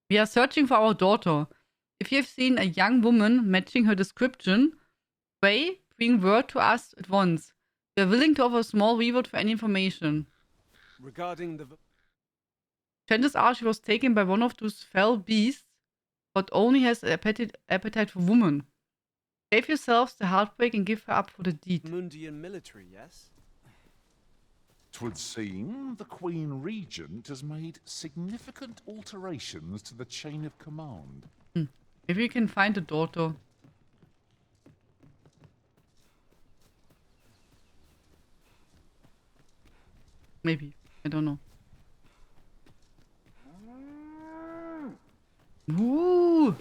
We are searching for our daughter. If you have seen a young woman matching her description, pray, bring word to us at once. We are willing to offer a small reward for any information. Regarding the... Chances are she was taken by one of those fell beasts, but only has an appetite for women. Save yourselves the heartbreak and give her up for the deed. Mundian military, yes? 'Twould seem the Queen Regent has made significant alterations to the chain of command. Maybe you can find a daughter. Maybe. I don't know. Ooh.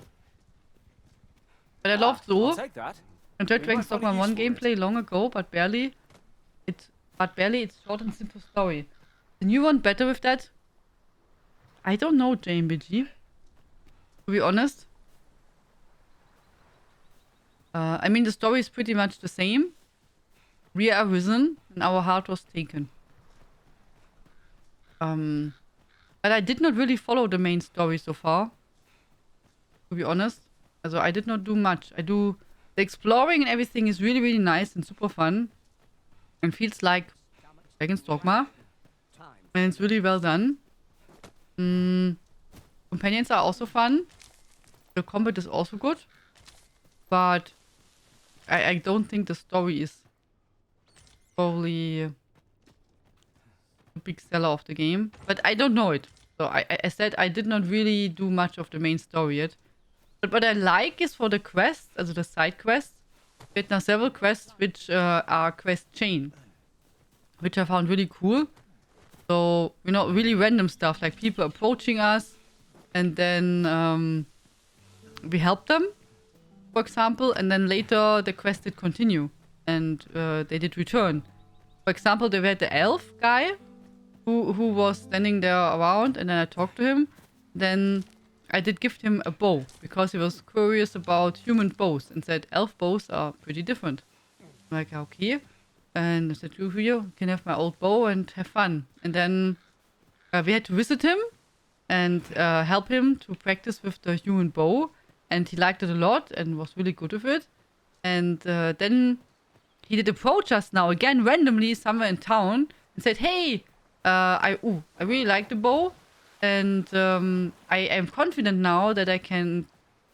But I love I'll so. take that. I tried We Dragon's might find a Dogma 1 use for it. gameplay long ago, but barely. It's short and simple story. The new one better with that? I don't know, JMBG. To be honest. I mean, the story is pretty much the same. We are risen, and our heart was taken. But I did not really follow the main story so far. To be honest. Also, I did not do much. The exploring and everything is really, really nice and super fun. And feels like Dragon's Dogma. And it's really well done. Companions are also fun. The combat is also good. But I don't think the story is probably a big seller of the game. But I don't know it. So I said I did not really do much of the main story yet. But what I like is for the quests, also the side quests, we had now several quests which are quest chain. Which I found really cool. So, you know, really random stuff, like people approaching us, and then we help them, for example, and then later the quest did continue, and they did return. For example, they had the elf guy, who was standing there around, and then I talked to him. Then I did gift him a bow, because he was curious about human bows, and said elf bows are pretty different. I'm like, okay. And I said, you can have my old bow and have fun. And then we had to visit him and help him to practice with the human bow. And he liked it a lot and was really good with it. And then he did approach us now again randomly somewhere in town and said, hey, I really like the bow. And I am confident now that I can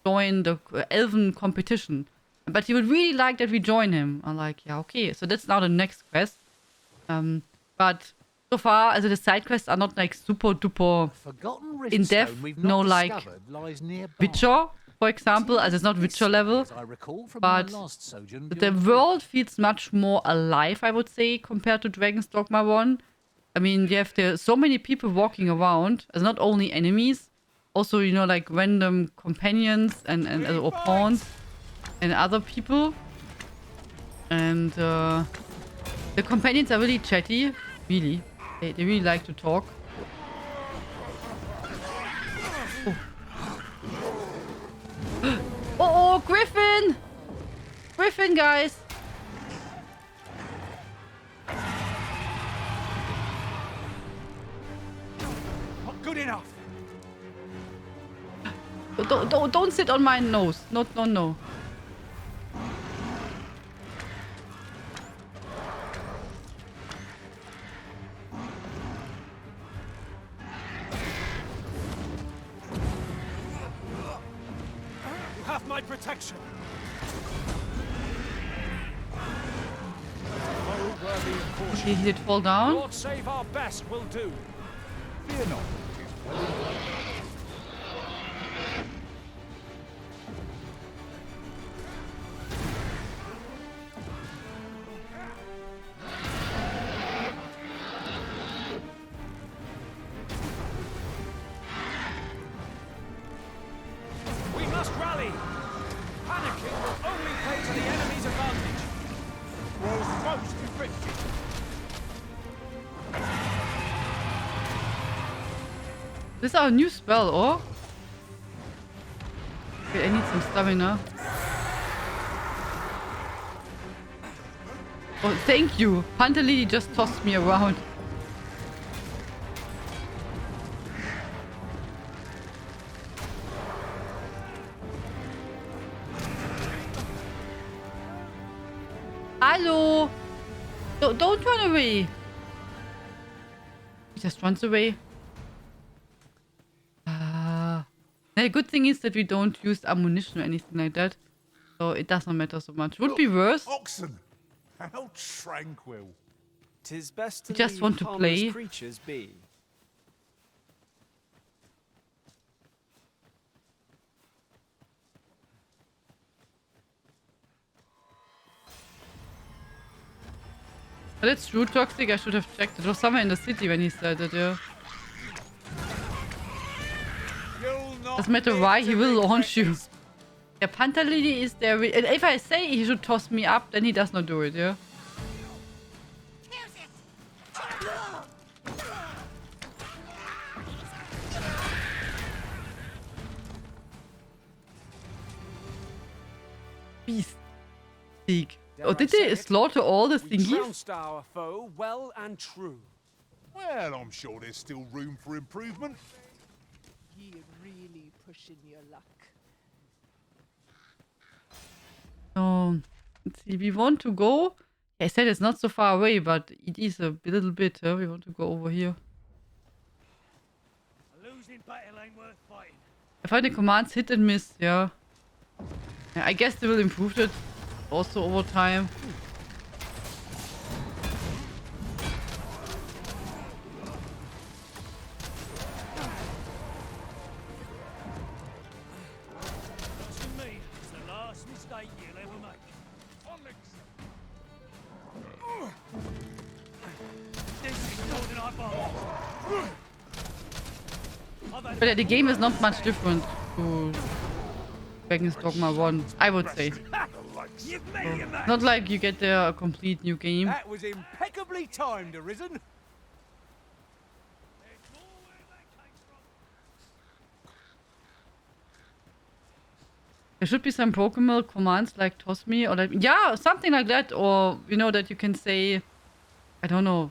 join the elven competition. But he would really like that we join him. I'm like, yeah, okay. So that's now the next quest. But so far, also the side quests are not like super duper in depth. No, like Witcher, for example. Also it's not Witcher level. But the world feels much more alive, I would say, compared to Dragon's Dogma 1. I mean, you have so many people walking around. It's not only enemies. Also, you know, like random companions and or pawns. And other people. And the companions are really chatty. Really. They really like to talk. Oh, oh, Griffin! Griffin, guys! Not good enough. Don't sit on my nose. No. My protection. Okay, he did fall down. Lord save our best will do. Fear not. We must rally. Panicking will only play to the enemy's advantage. Was most effective. This is our new spell, or? Okay, I need some stamina. Oh, thank you. Hunter Lily just tossed me around. Hello! Don't run away! He just runs away. The good thing is that we don't use ammunition or anything like that. So it doesn't matter so much. Would be worse. Oxen! How tranquil. 'Tis best to You just leave want to harmless play. creatures be. But it's true, toxic. I should have checked. It was somewhere in the city when he said it, yeah. Doesn't matter why, he will launch you. Der Panther Lily is there. And if I say he should toss me up, then he does not do it, yeah. Beast. Sieg. Oh, did they slaughter all the We thingies? trounced our foe well and true. Well, I'm sure there's still room for improvement. You're really pushing your luck. So, let's see. We want to go. I said it's not so far away, but it is a little bit. We want to go over here. A losing battle ain't worth fighting. I find the commands hit and miss, yeah. Yeah, I guess they will improve it also over time. To me, it's the last mistake you'll ever make. This is more than I thought. But the game is not much different to Dragon's Dogma 1, I would say. You've made your man. Not like you get there a complete new game. That was impeccably timed, Arisen. There should be some Pokemon commands like toss me or like, yeah, something like that. Or, you know, that you can say, I don't know,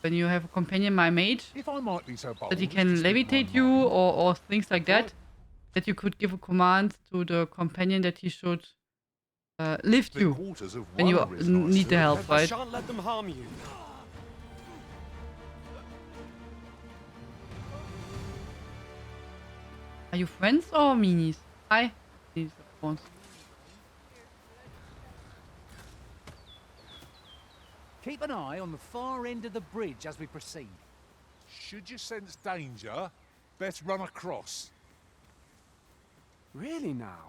when you have a companion, my mate, If I might be so bold, that he as can to speak my levitate you mind, or things like that. That you could give a command to the companion that he should lift the you quarters of when you one Arisen I need the serve help, I right? shan't let them harm you. Are you friends or meanies? Hi. Meanies, of course. Keep an eye on the far end of the bridge as we proceed. Should you sense danger, best run across. Really now?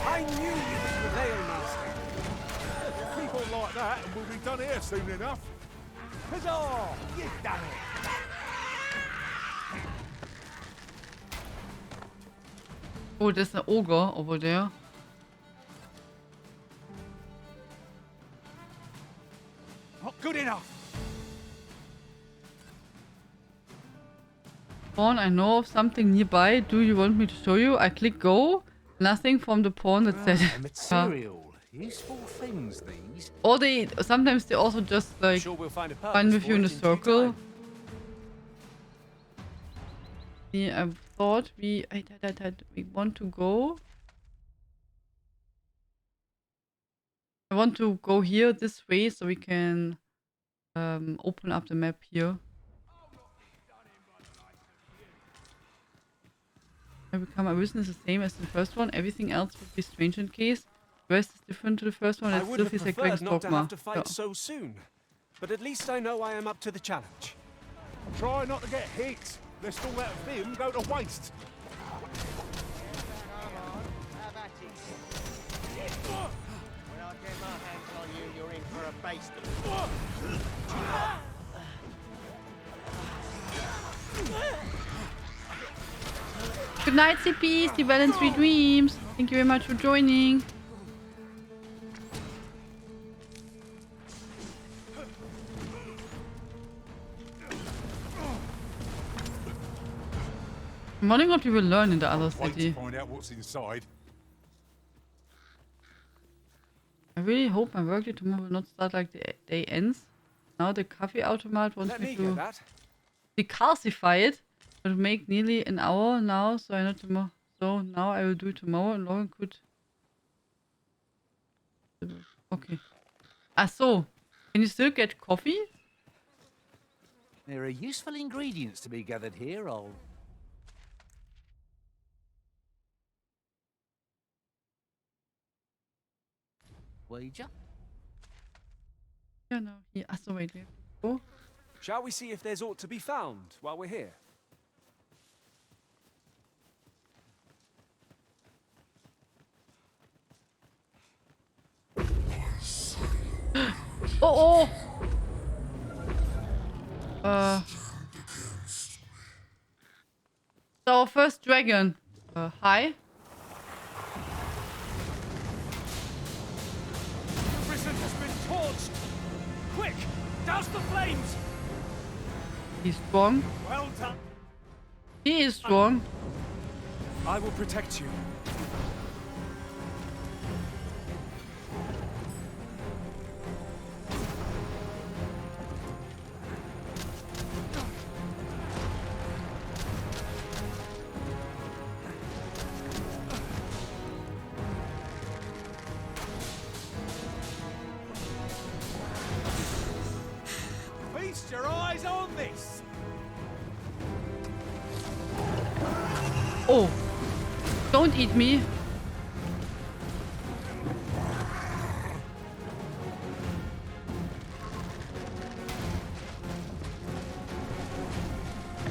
I knew you would prevail, Master. Keep on like that and we'll be done here soon enough. Huzzah! You've done it! Oh, there's an ogre over there. Not good enough. Pawn, I know of something nearby. Do you want me to show you? I click go. Nothing from the pawn that said Material. Useful things, these. Or they sometimes they also just like Sure we'll find a purpose run with you for in a it due circle. time. Yeah, I thought we want to go. I want to go here this way so we can open up the map here. I become a witness the same as the first one. Everything else would be strange in case. The rest is different to the first one. I It would still have feels like preferred Dragon's not to Dogma. have to fight Yeah. so soon. But at least I know I am up to the challenge. Try not to get hit, lest all that vim go to waste. When I get my hands on you, you're in for a basting. Good night, CPs. Develop and sweet dreams. Thank you very much for joining. I'm wondering what we will learn in the other Wait to city. find out what's inside. I really hope my work day tomorrow will not start like the day ends. Now the coffee automat wants Let me me to get that. decalcify it. It'll make nearly an hour now, so I know tomorrow. So now I will do it tomorrow and Lauren could. Okay. Ah, so. Can you still get coffee? There are useful ingredients to be gathered here, old. Wager? Yeah, no. Yeah. Ah, so wait. Oh. Shall we see if there's aught to be found while we're here? Oh, oh! So our first dragon. Hi. The prison has been torched! Quick! Douse the flames! He's strong. Well done! He is strong. I will protect you. Feast your eyes on this! Oh. Don't eat me.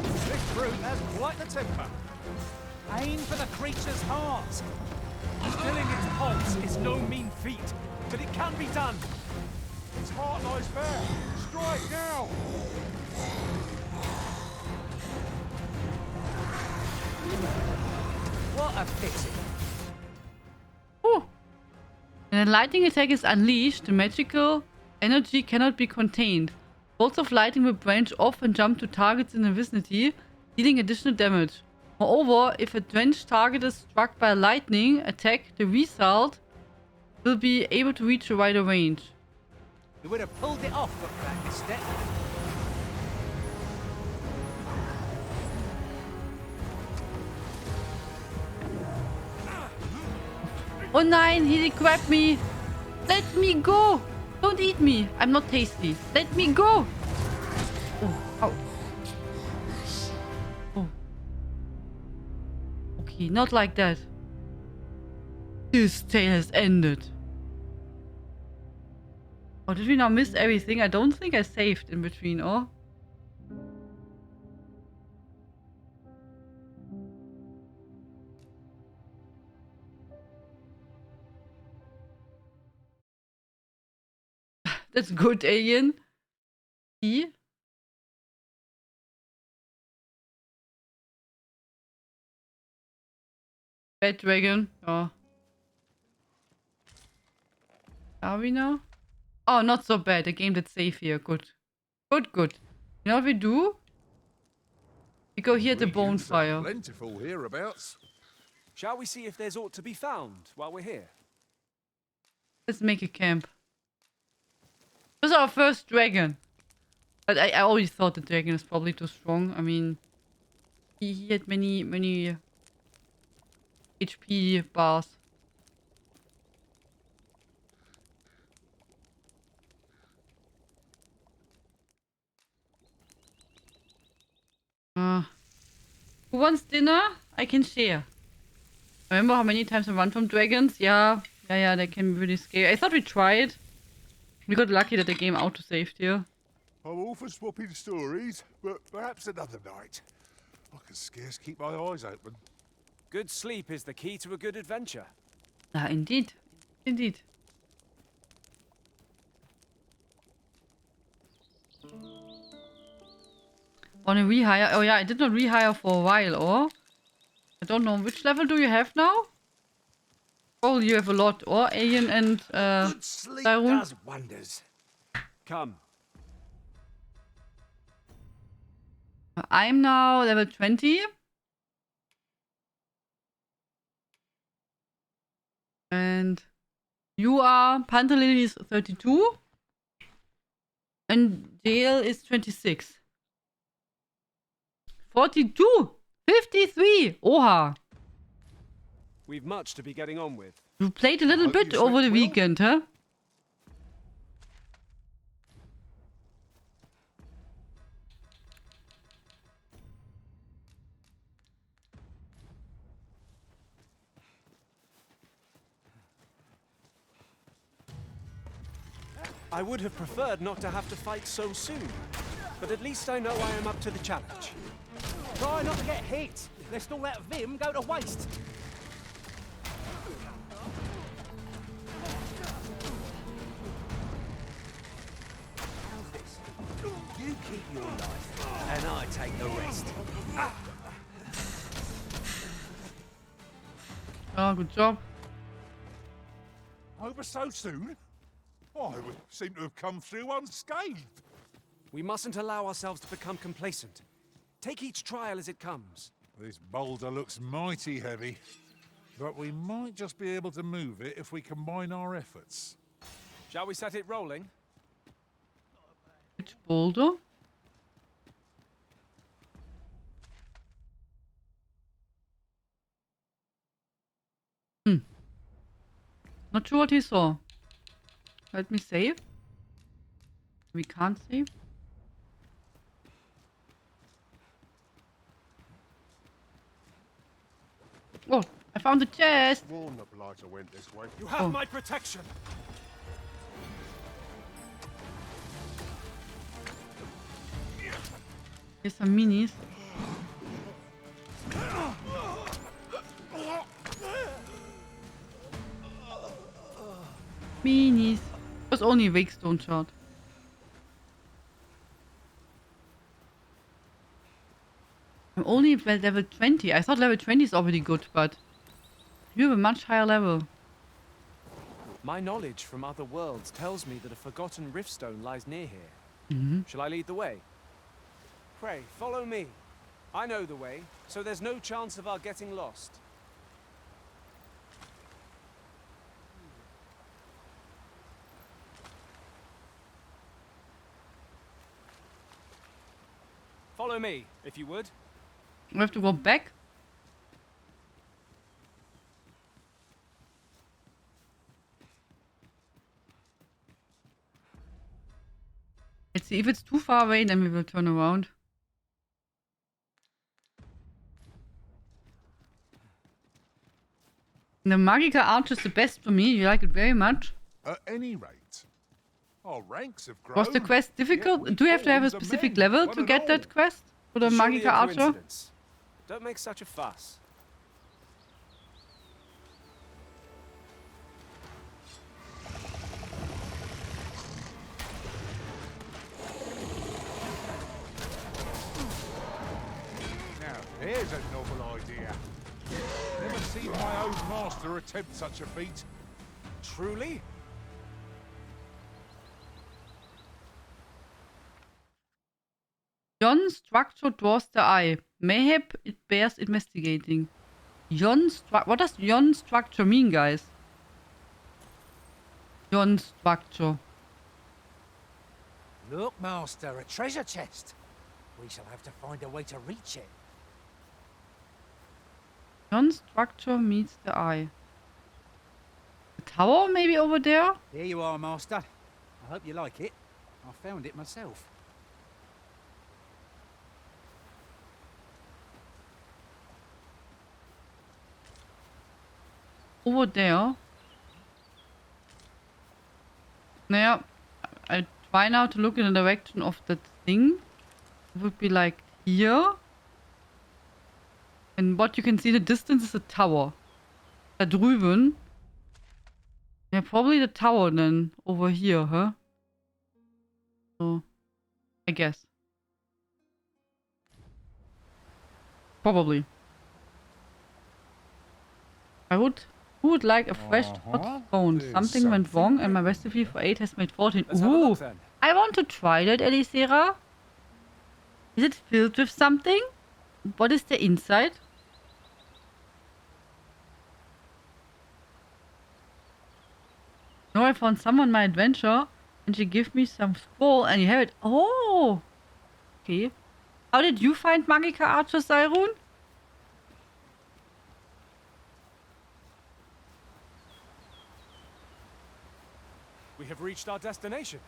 This brute has quite the temper. Aim for the creature's heart. Stilling its pulse is no mean feat, but it can be done. Its heart lies bare. Strike now. What a pity. Oh. When a lightning attack is unleashed, the magical energy cannot be contained. Bolts of lightning will branch off and jump to targets in the vicinity, dealing additional damage. Moreover, if a drenched target is struck by a lightning attack, the result will be able to reach a wider range. We would have pulled it off but for that misstep. Oh nein, he grabbed me! Let me go! Don't eat me! I'm not tasty. Let me go! Oh, ow. Oh. Okay, not like that. This tale has ended. Oh, did we now miss everything? I don't think I saved in between, oh? That's good, alien. See? Bad dragon. Oh. Are we now? Oh, not so bad. The game did save here. Good. Good, good. You know what we do? We go here at the Ingredients are bonfire. plentiful hereabouts. Shall we see if there's aught to be found while we're here? Let's make a camp. This is our first dragon. But I always thought the dragon is probably too strong. I mean, he had many HP bars. Who wants dinner? I can share. Remember how many times I run from dragons? Yeah, they can be really scary. I thought we tried. We got lucky that the game auto-saved here. I'm all for swapping stories, but perhaps another night. I can scarce keep my eyes open. Good sleep is the key to a good adventure. Ah, indeed. Indeed. Want to rehire? Oh yeah, I did not rehire for a while, or? I don't know. Which level do you have now? Oh, you have a lot, or? Alien and, Good sleep Tyrone? does wonders. Come. I'm now level 20. And you are... Pantalili is 32. And Dale is 26. 42. 53. Oha. We've much to be getting on with. You played a little hope bit you over the slept well. weekend, huh? I would have preferred not to have to fight so soon, but at least I know I am up to the challenge. Try not to get hit, lest all that vim go to waste. How's this? You keep your life, and I take the rest. Oh, good job. Over so soon? I would seem to have come through unscathed. We mustn't allow ourselves to become complacent. Take each trial as it comes. This boulder looks mighty heavy, but we might just be able to move it if we combine our efforts. Shall we set it rolling? Which boulder? Not sure what he saw. Let me save. We can't save. Oh, I found the chest. Warn the blighter went this way. You have my protection. Here's some minis. Minis. It was only a wake stone shot. I'm only at level 20. I thought level 20 is already good, but you have a much higher level. My knowledge from other worlds tells me that a forgotten riftstone lies near here. Shall I lead the way? Pray, follow me. I know the way, so there's no chance of our getting lost. Follow me, if you would. We have to go back. Let's see, if it's too far away, then we will turn around. The Magica Arch is the best for me. You like it very much. At any rate, our ranks have grown. Was the quest difficult? yet we Do you have to have a fall as specific men, level one to and get all. that quest? For the Surely Magica a Archer? coincidence. Don't make such a fuss. Now, there's a novel idea. Never seen my own master attempt such a feat. Truly? Yon structure draws the eye. Mayhap it bears investigating. What does yon structure mean, guys? Yon structure. Look, Master, a treasure chest. We shall have to find a way to reach it. Yon structure meets the eye. The tower maybe over there? Here you are, Master. I hope you like it. I found it myself. Over there. Naja, I try now to look in the direction of that thing. It would be like here. And what you can see in the distance is a tower. Da drüben. Yeah, probably the tower then. Over here, huh? So, I guess. Probably. Who would like a fresh hot stone? There's Something went wrong something and my recipe for 8 has made 14. Let's have a Ooh! look then. I want to try that, Elisera. Is it filled with something? What is the inside? No, I found someone my adventure and she gave me some scroll and you have it. Oh! Okay. How did you find Magica Archer, Cyrun? We have reached our destination.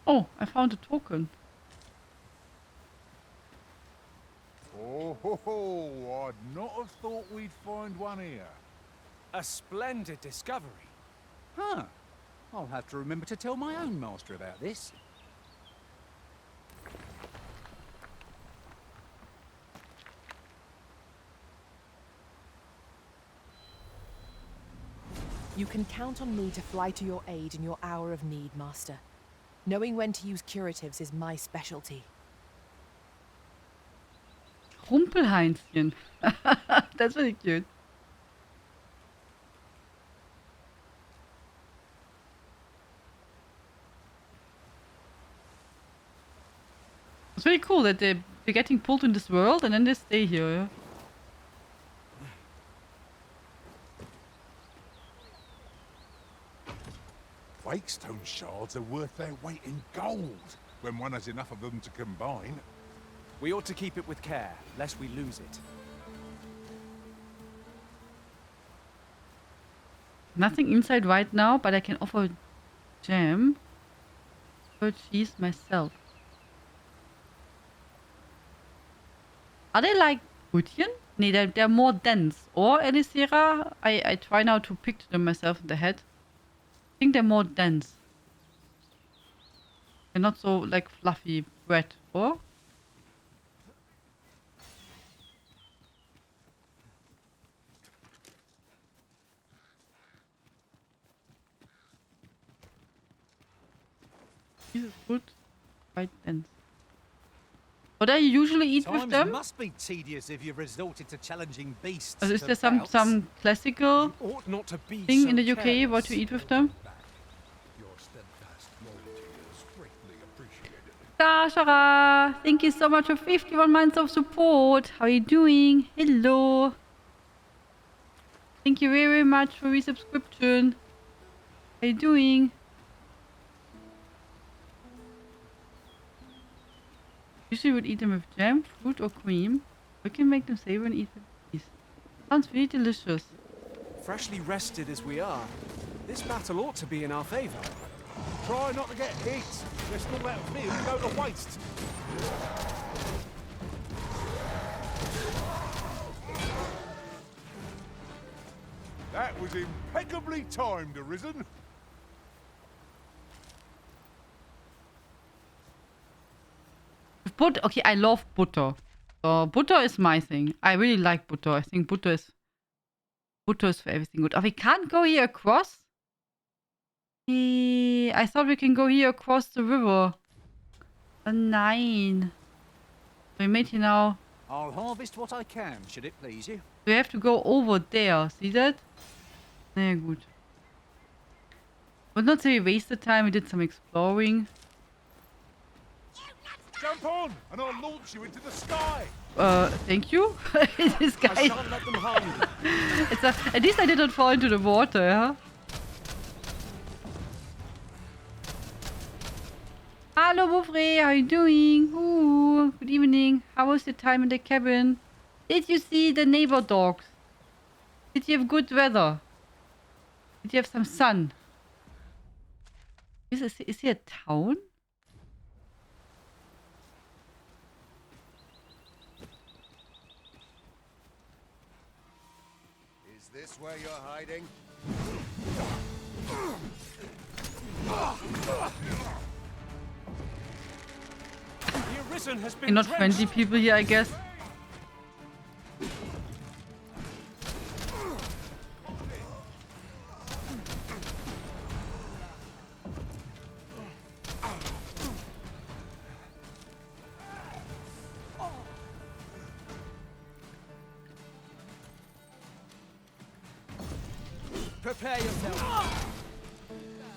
Oh, I found a token. Oh, ho, ho. I'd not have thought we'd find one here. A splendid discovery. Huh. I'll have to remember to tell my own master about this. You can count on me to fly to your aid in your hour of need, Master. Knowing when to use curatives is my specialty. Rumpelheinzchen. That's really cute. It's really cool that they're getting pulled in this world and then they stay here. Yeah? Wakestone shards are worth their weight in gold when one has enough of them to combine. We ought to keep it with care, lest we lose it. Nothing inside right now, but I can offer jam or cheese myself. Are they like Brötchen? Nee, they're more dense. Or Elisera, I try now to picture them myself in the head. I think they're more dense. They're not so like fluffy bread, or? This is good. Quite dense. What do you usually eat with Times them? must be tedious if you've resorted to challenging beasts. Also, is to there some bouts. classical Ought not to be thing so in the UK careless. what you eat with them? Your steadfast loyalty is greatly appreciated. Dashara, thank you so much for 51 months of support. How are you doing? Hello. Thank you very, very much for resubscription. How are you doing? Usually would eat them with jam, fruit or cream. We can make them savory and eat with cheese. Sounds really delicious. Freshly rested as we are, this battle ought to be in our favor. Try not to get hit. Let's not let field go to waste. That was impeccably timed, Arisen. Butter. Okay, I love butter. So butter is my thing. I really like butter. I think butter is for everything good. Oh, we can't go here across? I thought we can go here across the river. Oh, nine. We made here now. I'll harvest what I can, should it please you. We have to go over there. See that? Na gut. Would not say we wasted time. We did some exploring. Jump on, and I'll launch you into the sky. Thank you. This I guy. shan't let them harm you. At least I did not fall into the water, yeah? Hello, Woufre. How are you doing? Ooh, good evening. How was your time in the cabin? Did you see the neighbor dogs? Did you have good weather? Did you have some sun? Is here a town? Is this where you're hiding? The Arisen has been And not drenched. friendly people here, I guess. Prepare yourself.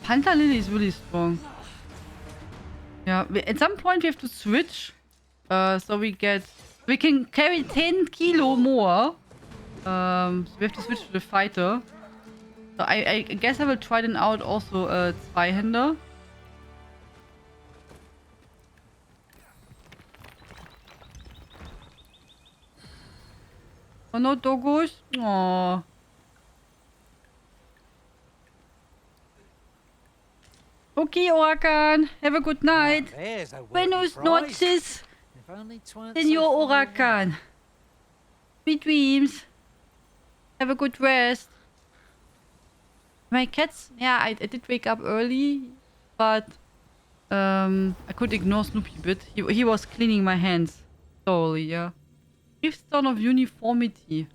Panther Lily is really strong. Yeah, at some point we have to switch. So we can carry 10 kilo more. So we have to switch to the fighter. So I guess I will try then out also Zweihänder. Oh no, doggos. Aww. Okay, Orakan. Have a good night. Now, there's a worthy Buenos prize. noches, If only 'tweren't Senor so far away. Orakan. Sweet dreams. Have a good rest. My cats, yeah, I did wake up early, but I could ignore Snoopy a bit. He was cleaning my hands thoroughly, yeah. Gravestone of uniformity.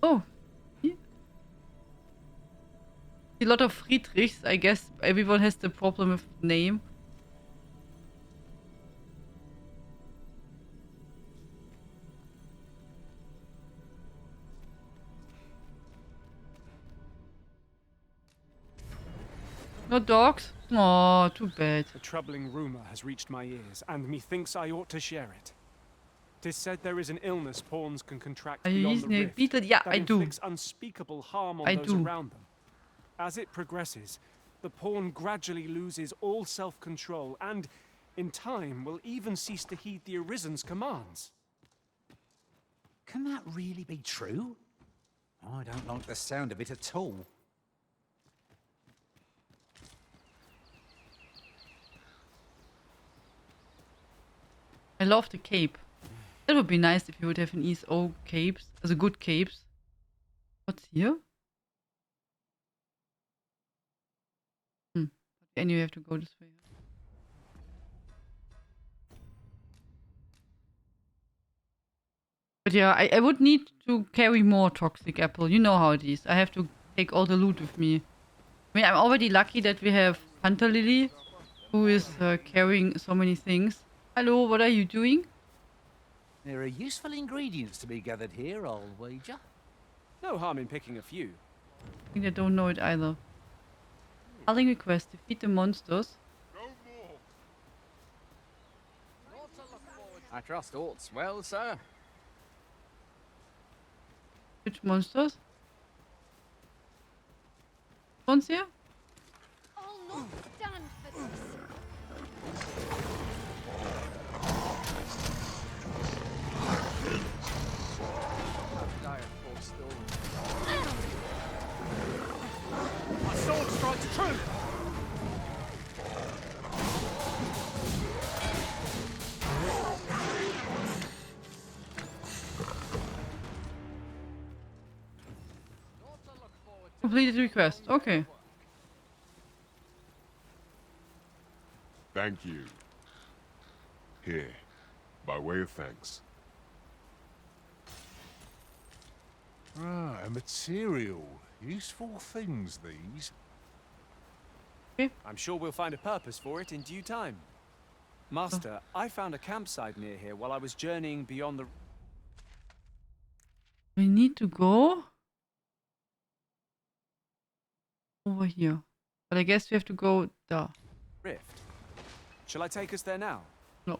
Oh. Here. A lot of Friedrichs, I guess. Everyone has the problem with name. No dogs? Oh, too bad. A troubling rumor has reached my ears, and methinks I ought to share it. 'Tis said there is an illness pawns can contract Are you beyond using the a rift beetle? Yeah, that I do. inflicts unspeakable harm on I those do. around them. As it progresses, the pawn gradually loses all self-control, and, in time, will even cease to heed the Arisen's commands. Can that really be true? I don't like the sound of it at all. I love the cape. That would be nice if you would have an ESO capes. As a good capes. What's here? Anyway, you have to go this way. But yeah, I would need to carry more toxic apple. You know how it is. I have to take all the loot with me. I mean, I'm already lucky that we have Hunter Lily, who is carrying so many things. Hello, what are you doing? There are useful ingredients to be gathered here, I'll wager. No harm in picking a few. I think I don't know it either. Calling request, defeat the monsters. I trust all's well, sir. Which monsters? One's here? I'll not stand for this. My sword strikes true! Completed request. Okay. Thank you. Here, by way of thanks. Ah, a material. Useful things, these. I'm sure we'll find a purpose for it in due time. Master, I found a campsite near here while I was journeying beyond the... We need to go over here. But I guess we have to go there. rift. Shall I take us there now? No.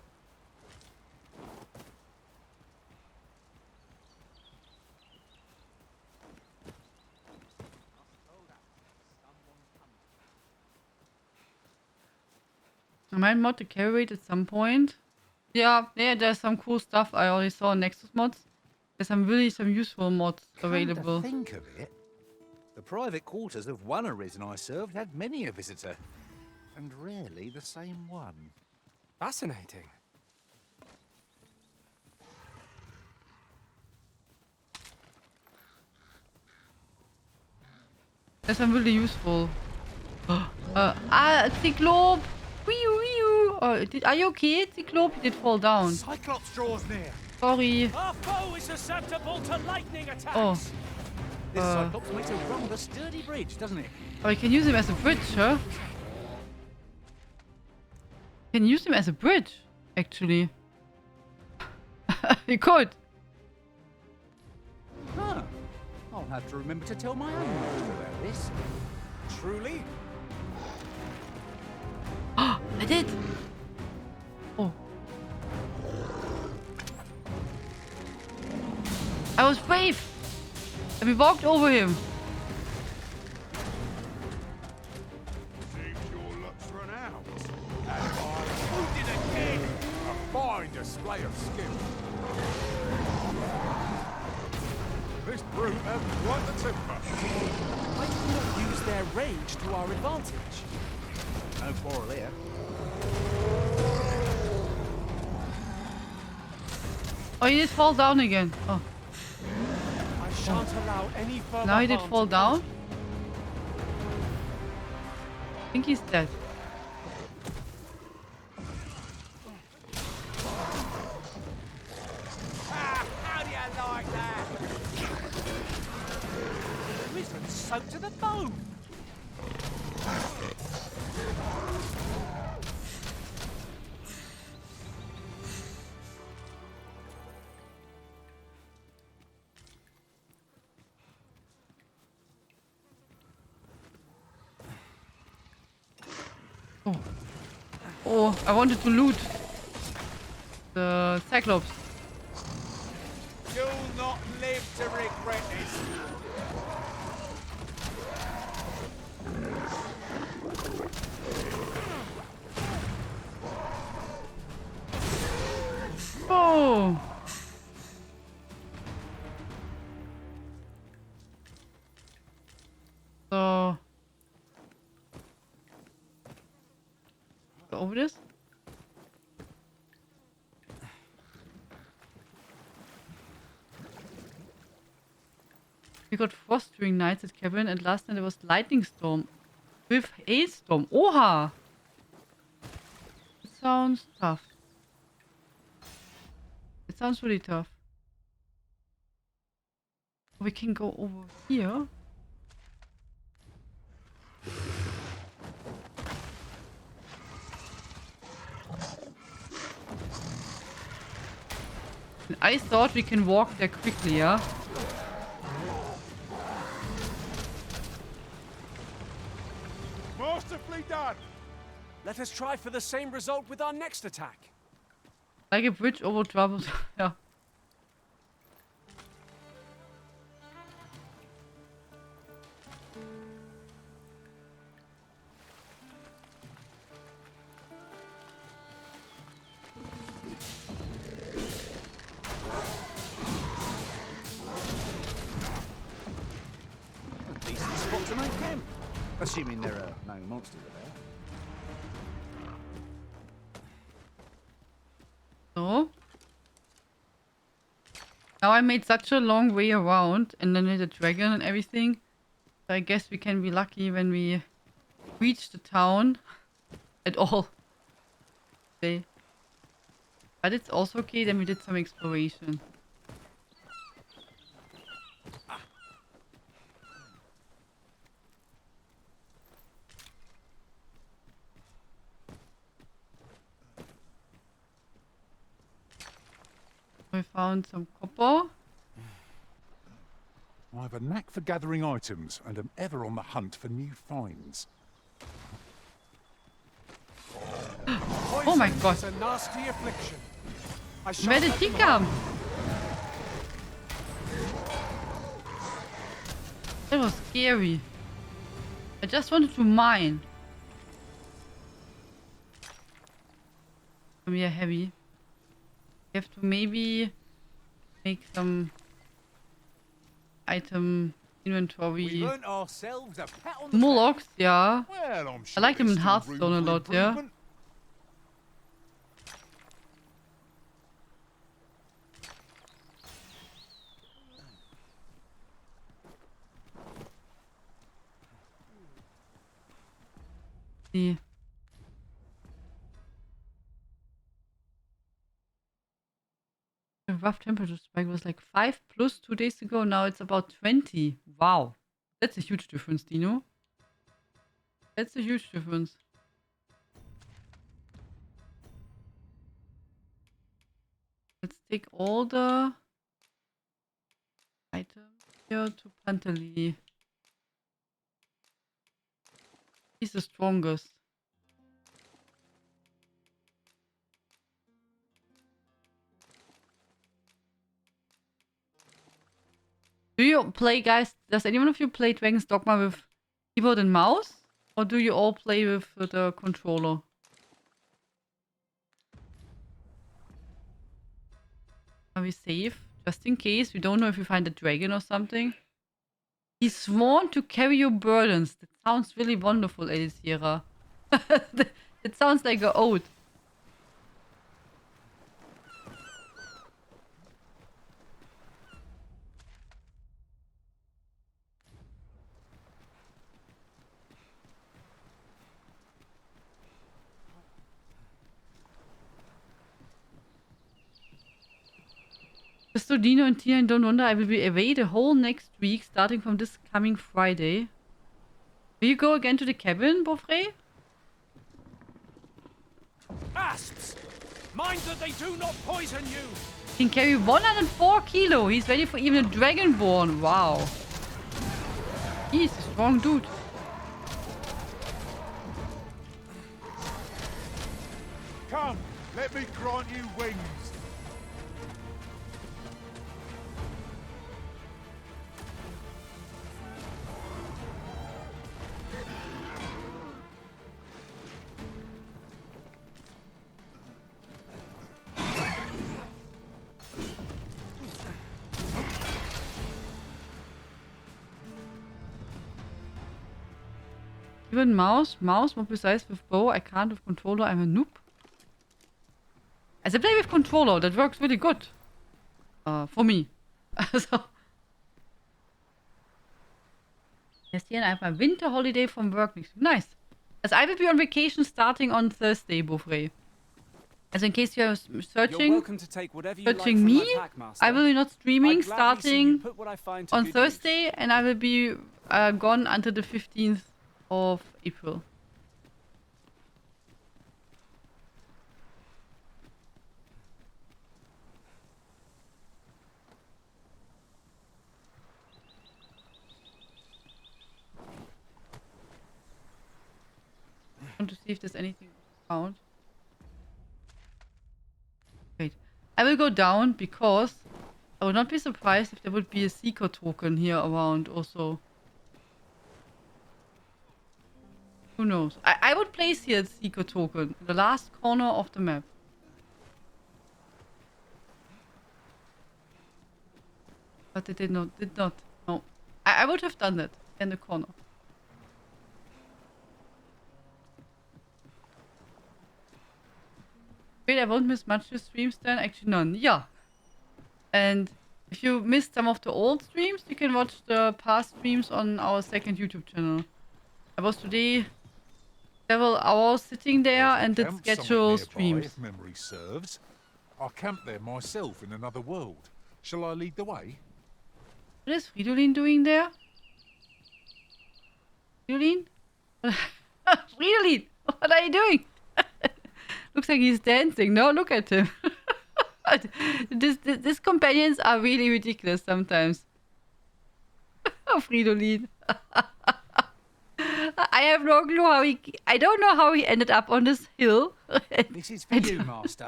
I might mod the carry rate at some point. Yeah, there's some cool stuff I already saw in Nexus mods. There's some useful mods available. Come to think of it, the private quarters of one Arisen I served had many a visitor, and rarely the same one. Fascinating. There's some really useful. Cyclope! Are you okay, Cyclope? You did fall down. Cyclops draws near. Sorry. Our foe is susceptible to lightning attacks. Oh. This Cyclops makes a rather sturdy bridge, doesn't it? Oh, you can use him as a bridge, huh? You can use him as a bridge, actually. You could. Huh. I'll have to remember to tell my own master about this. Truly? I did. Oh. I was brave. And we walked over him. Seems your luck's run out. And I wounded again. A fine display of Right the temper. Why do we not use their rage to our advantage? No quarrel here. Oh, he did fall down again. Oh, I shan't allow any further now he did harm fall to come down. to you. I think he's dead. How do you like that? The wizard's soaked to the bone. Oh. Oh, I wanted to loot the Cyclops. You'll not live to regret this. Oh. So. Go over this. We got frost during nights at cabin, and last night there was lightning storm with hailstorm. Oha! It sounds tough. It sounds really tough. We can go over here. And I thought we can walk there quickly, yeah? Masterfully done. Let us try for the same result with our next attack. Like a bridge over troubled. Yeah. Decent spot to make camp. Assuming there are no monsters about. So. Now I made such a long way around and then with a dragon and everything. So I guess we can be lucky when we reach the town at all. Okay. But it's also okay, then we did some exploration. We found some copper. I have a knack for gathering items and am ever on the hunt for new finds. Oh my Poison god. is a nasty affliction. I Where shan't did let he them come? harm That was scary. I just wanted to mine. We are heavy. We have to maybe make some item We've inventory. earned ourselves a pat on the Molochs, yeah. Well, I'm I sure like them in there's still room Hearthstone a for lot, yeah. improvement. See. The rough temperature spike was like 5 plus 2 days ago. Now it's about 20. Wow. That's a huge difference, Dino. That's a huge difference. Let's take all the items here to Pantali. He's the strongest. Do you play, guys? Does anyone of you play Dragon's Dogma with keyboard and mouse? Or do you all play with the controller? Are we safe? Just in case. We don't know if we find a dragon or something. He's sworn to carry your burdens. That sounds really wonderful, Elisira. It sounds like an oath. Mr. Dino and Tina, don't wonder I will be away the whole next week, starting from this coming Friday. Will you go again to the cabin, Beaufray? Asps! Mind that they do not poison you! He can carry 104 kilo. He's ready for even a Dragonborn. Wow. He's a strong dude. Come, let me grant you wings. Even mouse, more precise with bow. I can't with controller. I'm a noob. As I play with controller, that works really good. For me. So. Yes, I have my winter holiday from work next week. Nice. As I will be on vacation starting on Thursday, Beaufray. As in case you are searching me, I will be not streaming starting on Thursday, and I will be gone until the 15th of April. I want to see if there's anything found. Wait, I will go down because I would not be surprised if there would be a seeker token here around also. Who knows? I would place here a seeker token in the last corner of the map. But they did not. No. I would have done that in the corner. Wait, I won't miss much of streams then. Actually, none. Yeah. And if you missed some of the old streams, you can watch the past streams on our second YouTube channel. I was today several hours sitting there and did schedule streams. If memory serves. I camped there myself in another world. Shall I lead the way? What is Fridolin doing there? Fridolin? Fridolin! What are you doing? Looks like he's dancing. No, look at him. These companions are really ridiculous sometimes. Oh, Fridolin. I have no clue how I don't know how he ended up on this hill. This is for you, Master.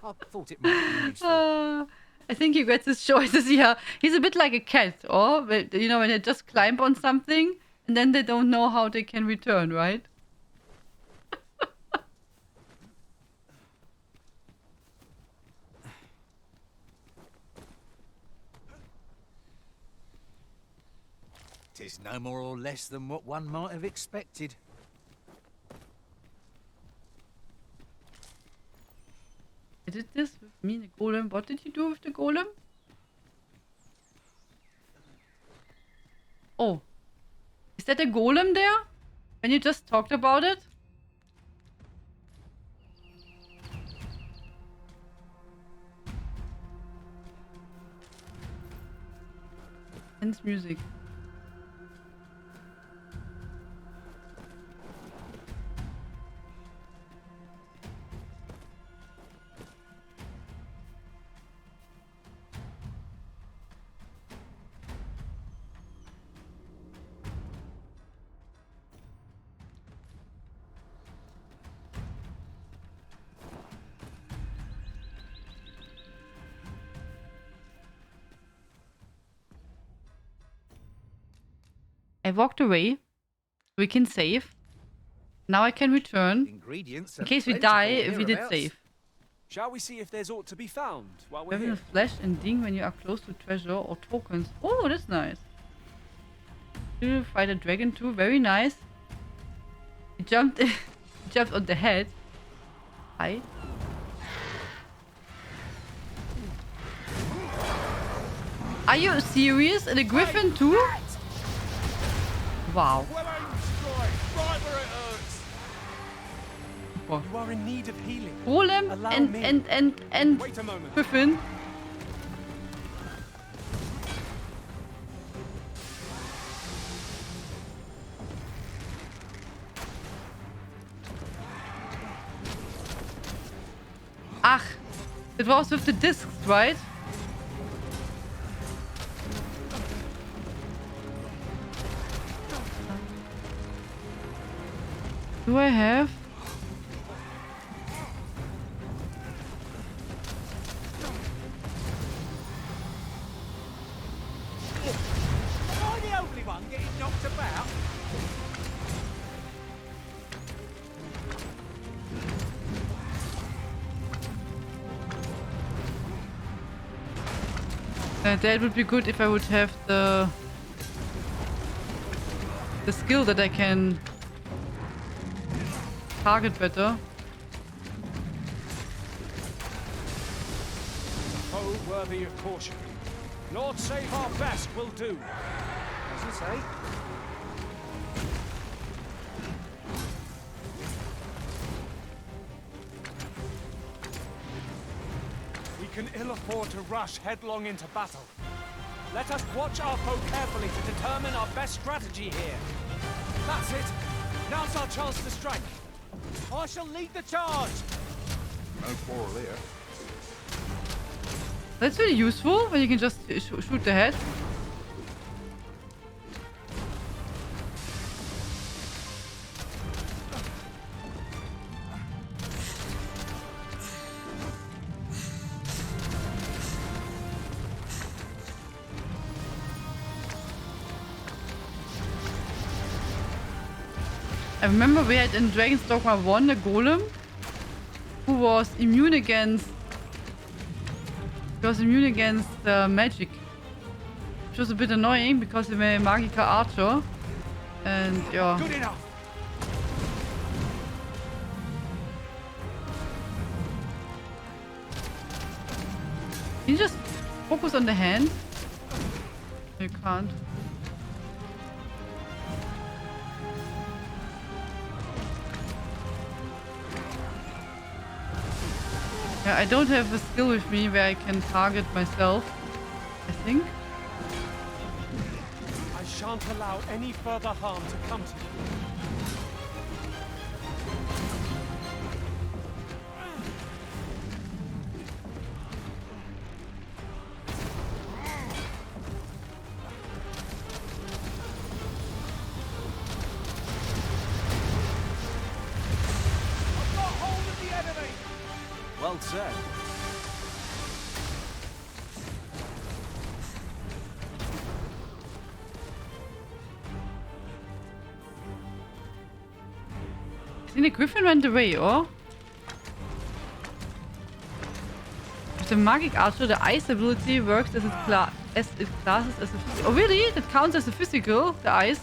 I thought it might be useful. I think he gets his choices here. He's a bit like a cat, or you know, when they just climb on something and then they don't know how they can return, right? Tis no more or less than what one might have expected. I did this with me, the golem. What did you do with the golem? Oh. Is that a golem there? When you just talked about it? Tense music. I walked away. We can save. Now I can return. In case we die, if we did save. Shall we see if there's aught to be found while we're Having here? a flash and ding when you are close to treasure or tokens. Oh, that's nice. To fight a dragon too. Very nice. He jumped. He jumped on the head. Hi. Are you serious? And a griffin too? Wow. Oh. You are in need of healing. Golem and Wait a moment. griffin. Ach, it was with the discs, right? Do I have? Am I the only one getting knocked about? That would be good if I would have the skill that I can target better. Oh, worthy of caution. Lord save our best will do. As you say. We can ill afford to rush headlong into battle. Let us watch our foe carefully to determine our best strategy here. That's it. Now's our chance to strike. I shall lead the charge. No quarrel here. That's really useful when you can just shoot the head. I remember we had in Dragon's Dogma 1 a golem who was immune against magic. Which was a bit annoying because I'm a Magica archer. And yeah. Good enough. Can you just focus on the hand? You can't. Yeah, I don't have a skill with me where I can target myself, I think. I shan't allow any further harm to come to you. I've got hold of the enemy. Well said. I think the griffin went away, or? With the magic archer, the ice ability works as it classes as a physical. Oh really? That counts as a physical, the ice?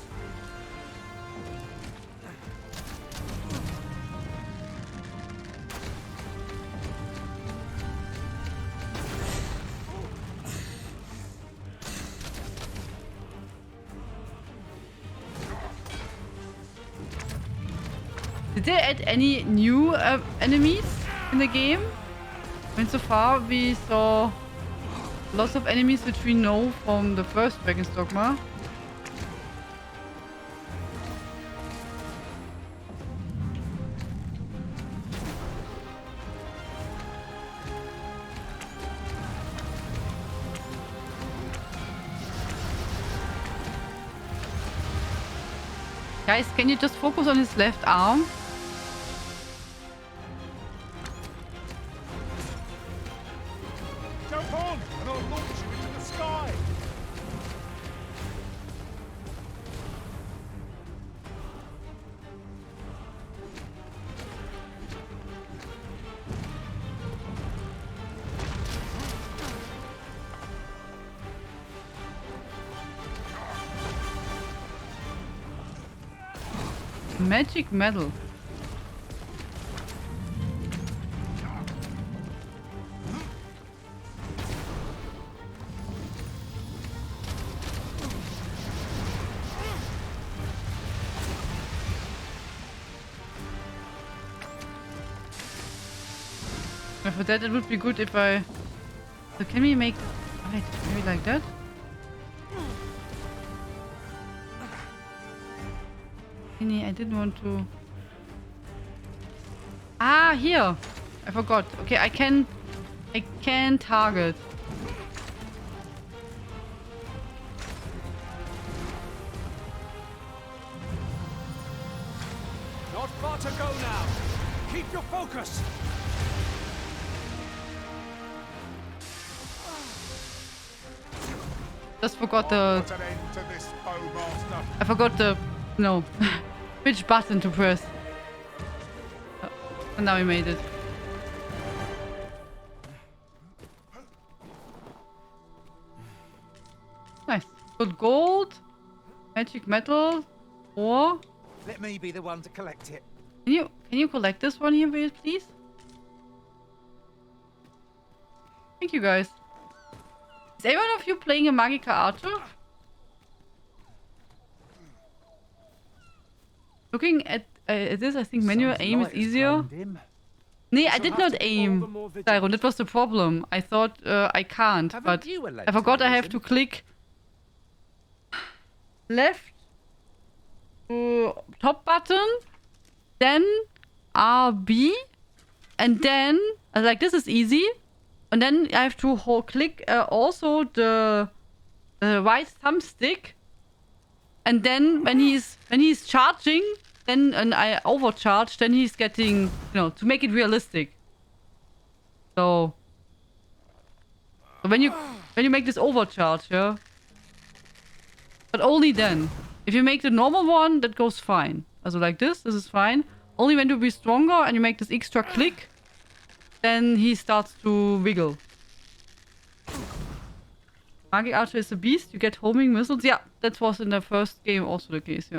Did they add any new enemies in the game? I mean, so far we saw lots of enemies which we know from the first Dragon's Dogma. Guys, can you just focus on his left arm? Jump on, and I'll launch you into the sky. Magic metal. For that, it would be good if I... So can we make... Wait, maybe like that? I didn't want to... Ah, here! I forgot. Okay, I can target. Not far to go now. Keep your focus. Just forgot the... Put an end to this, Bowmaster. I forgot the... No. Which button to press. Oh, and now we made it. Nice. Good gold. Magic metal. Or... Let me be the one to collect it. Can you collect this one here, please? Thank you, guys. Is anyone of you playing a Magica Archer? Looking at this, I think manual aim is easier. Nee, I did not aim, Tyron. That was the problem. I thought I can't, but I forgot I have to click left top button, then RB, and then like this is easy, and then I have to click also the right thumbstick, and then when he's charging, then and I overcharge, then he's getting, you know, to make it realistic. So when you make this overcharge, yeah, but only then. If you make the normal one, that goes fine. Also like this is fine. Only when you be stronger and you make this extra click, then he starts to wiggle. Magic Archer is a beast. You get homing missiles. Yeah, that was in the first game also the case, yeah.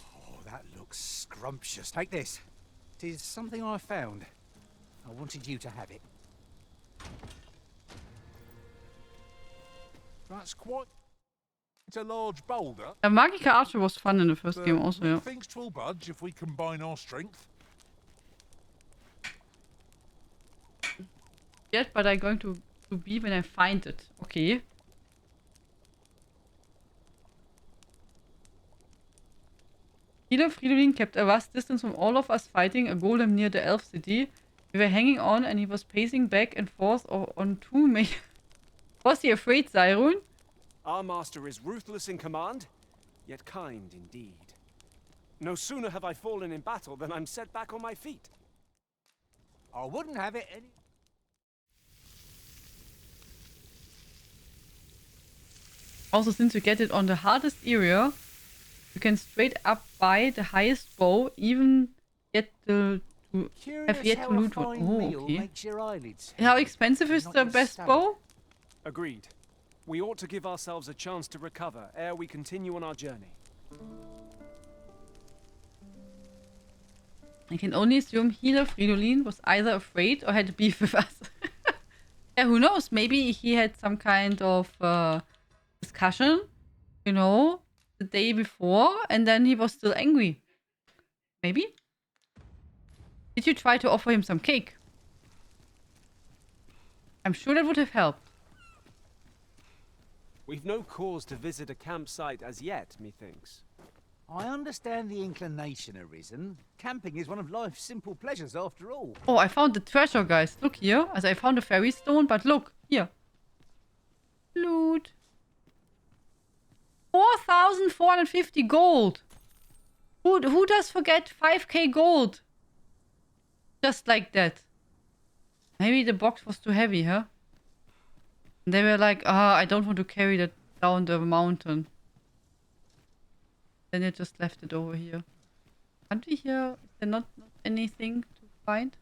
Oh, that looks scrumptious. Take this. It is something I found. I wanted you to have it. That's quite a large boulder. Magica Archer was fun in the first game also, yeah. Thinks 'twill budge if we combine our strength. Yet, but I'm going to be when I find it. Okay. Healer Fridolin kept a vast distance from all of us fighting a golem near the elf city. We were hanging on and he was pacing back and forth on two main... Was he afraid, Cyrun? Our master is ruthless in command, yet kind indeed. No sooner have I fallen in battle than I'm set back on my feet. I wouldn't have it any... Also, since you get it on the hardest area, you can straight up buy the highest bow, even have yet to loot one. Oh, okay. How expensive is the best bow? Agreed. We ought to give ourselves a chance to recover ere we continue on our journey. I can only assume Healer Fridolin was either afraid or had beef with us. Yeah, who knows? Maybe he had some kind of discussion, you know, the day before, and then he was still angry. Maybe? Did you try to offer him some cake? I'm sure that would have helped. We've no cause to visit a campsite as yet, methinks. I understand the inclination arisen. Camping is one of life's simple pleasures after all. Oh, I found the treasure, guys. Look here. Also, I found a fairy stone, but look. Here. Loot. 4,450 gold. Who does forget 5k gold? Just like that. Maybe the box was too heavy, huh? And they were like, I don't want to carry that down the mountain. Then they just left it over here. Can't we here? Is there not anything to find?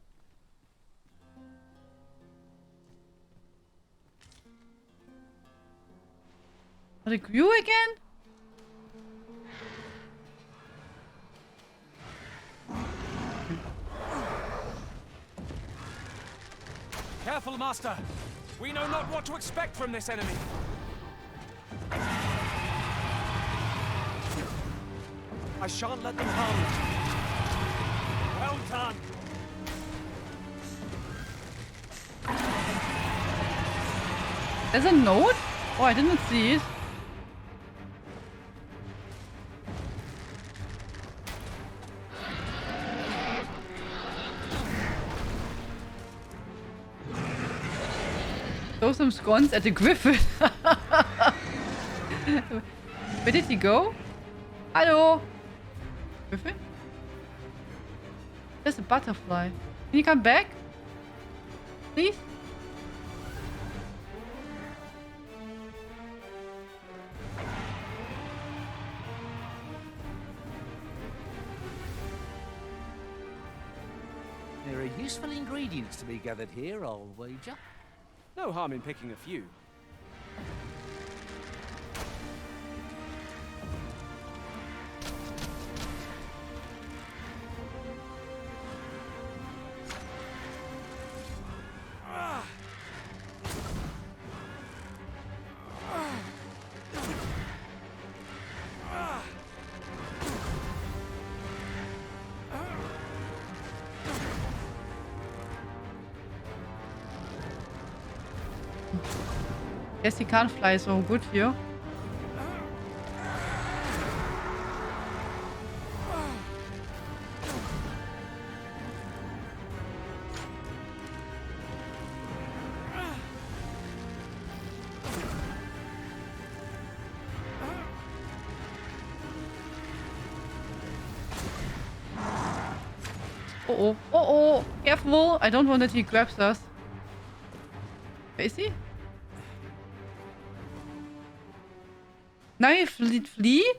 Are they grew again? careful, Master. We know not what to expect from this enemy. I shan't let them harm you. Well done. There's a note? Oh, I didn't see it. Throw some scones at the griffin. Where did he go? Hello? Griffin? There's a butterfly. Can you come back? Please? There are useful ingredients to be gathered here, I'll wager. No harm in picking a few. Guess he can't fly so good here. Uh-oh. Uh-oh. Careful. I don't want that he grabs us. Where is he? Now you flee?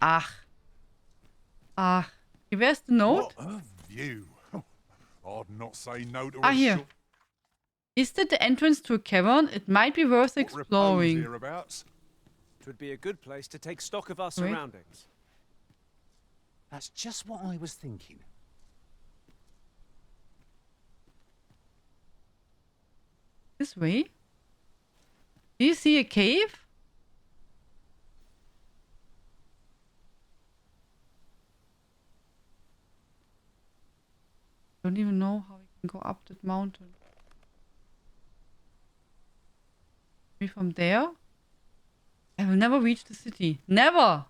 Ach. Ach. Where's the note? What a view. I'd not say no to Ah, a here. shot. Is that the entrance to a cavern? It might be worth What repose exploring. hereabouts? It would be a good place to take stock of our Wait. surroundings. That's just what I was thinking. This way? Do you see a cave? Don't even know how we can go up that mountain. Maybe from there? I will never reach the city. Never!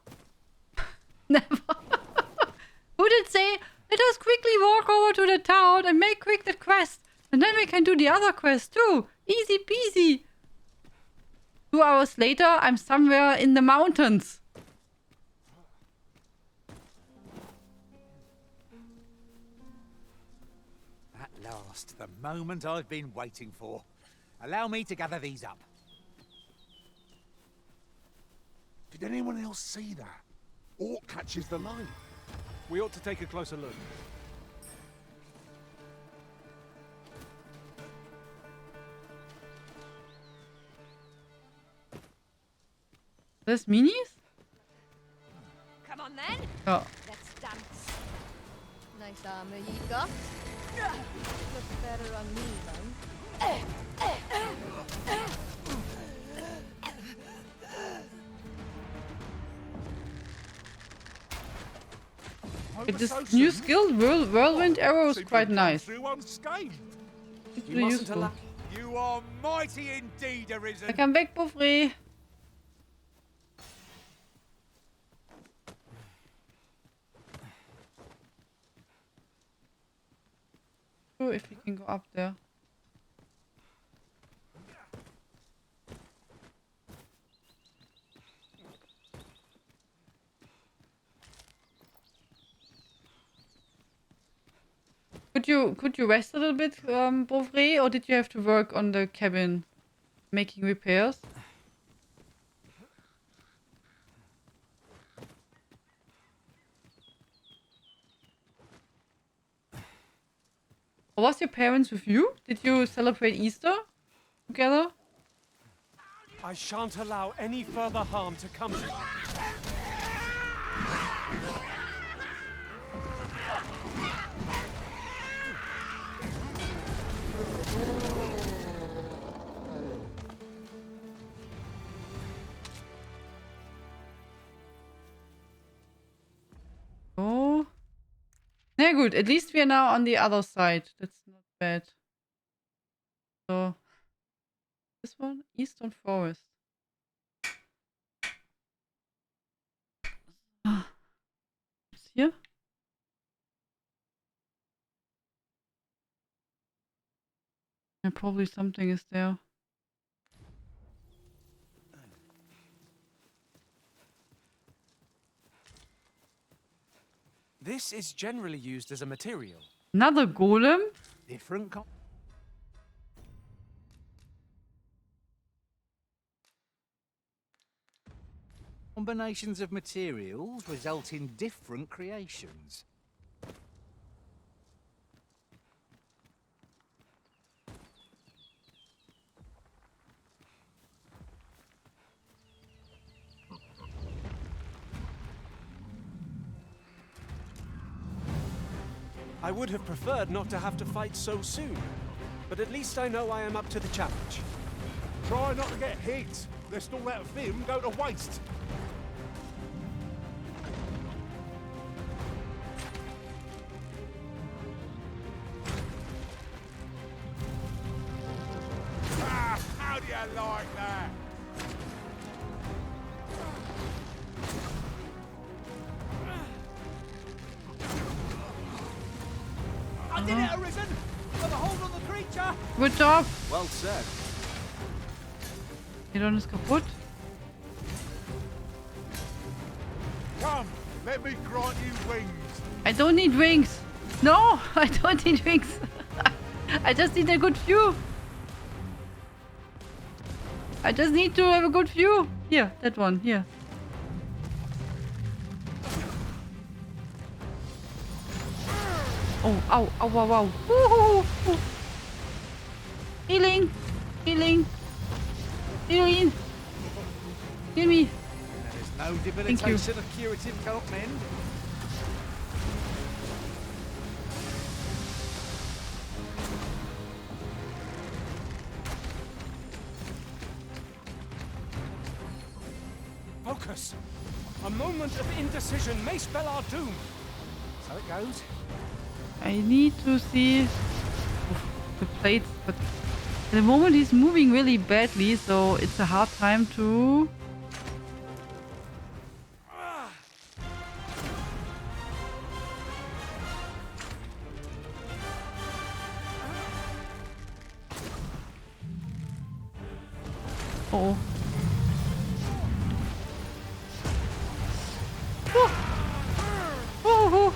Never! Who did say, let us quickly walk over to the town and make quick that quest? And then we can do the other quest too. Easy peasy. 2 hours later, I'm somewhere in the mountains. At last, the moment I've been waiting for. Allow me to gather these up. Did anyone else see that? Orc catches the light. We ought to take a closer look. There's minis? Come on then. Oh. Let's dance. Nice armor you got. Looks better on me, though. This new skill, whirlwind arrow, is Seems to quite have come nice. through unscathed. It's You really mustn't useful. allow... You are mighty indeed, Arisen. Come back, Beaufrey. Oh, if we can go up there. Could you rest a little bit, Beaufrey, or did you have to work on the cabin, making repairs? Or was your parents with you? Did you celebrate Easter together? I shan't allow any further harm to come to you. Na gut, at least we are now on the other side. That's not bad. So, this one? Eastern Forest. Ah, what's here? Yeah, probably something is there. This is generally used as a material. Another golem? Different combinations of materials result in different creations. I would have preferred not to have to fight so soon, but at least I know I am up to the challenge. Try not to get hit, lest all that vim go to waste. Ah, how do you like that? I did it, Arisen! Got a hold on the creature! Good job! Well said. Hidon ist kaputt. Come, let me grant you wings. I don't need wings. No, I don't need wings. I just need a good view. I just need to have a good view. Here, that one, here. Oh, ow, ow, wow, wow. Woohoo! Healing! Healing! Healing! Heal me! There is no you. debilitation of curative cannot mend. Focus! A moment of indecision may spell our doom. So it goes. I need to see the plates, but at the moment he's moving really badly, so it's a hard time to... Oh. Oh.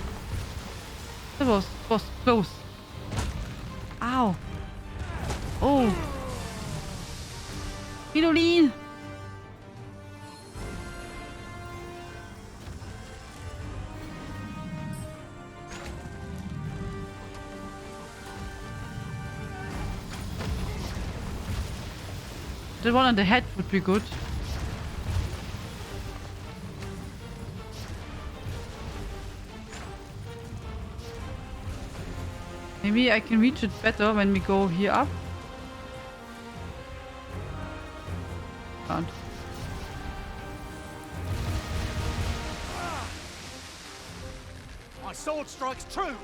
That was close. Ow. Oh. Hidolin. The one on the head would be good. Maybe I can reach it better when we go here up. Can't. My sword strikes true!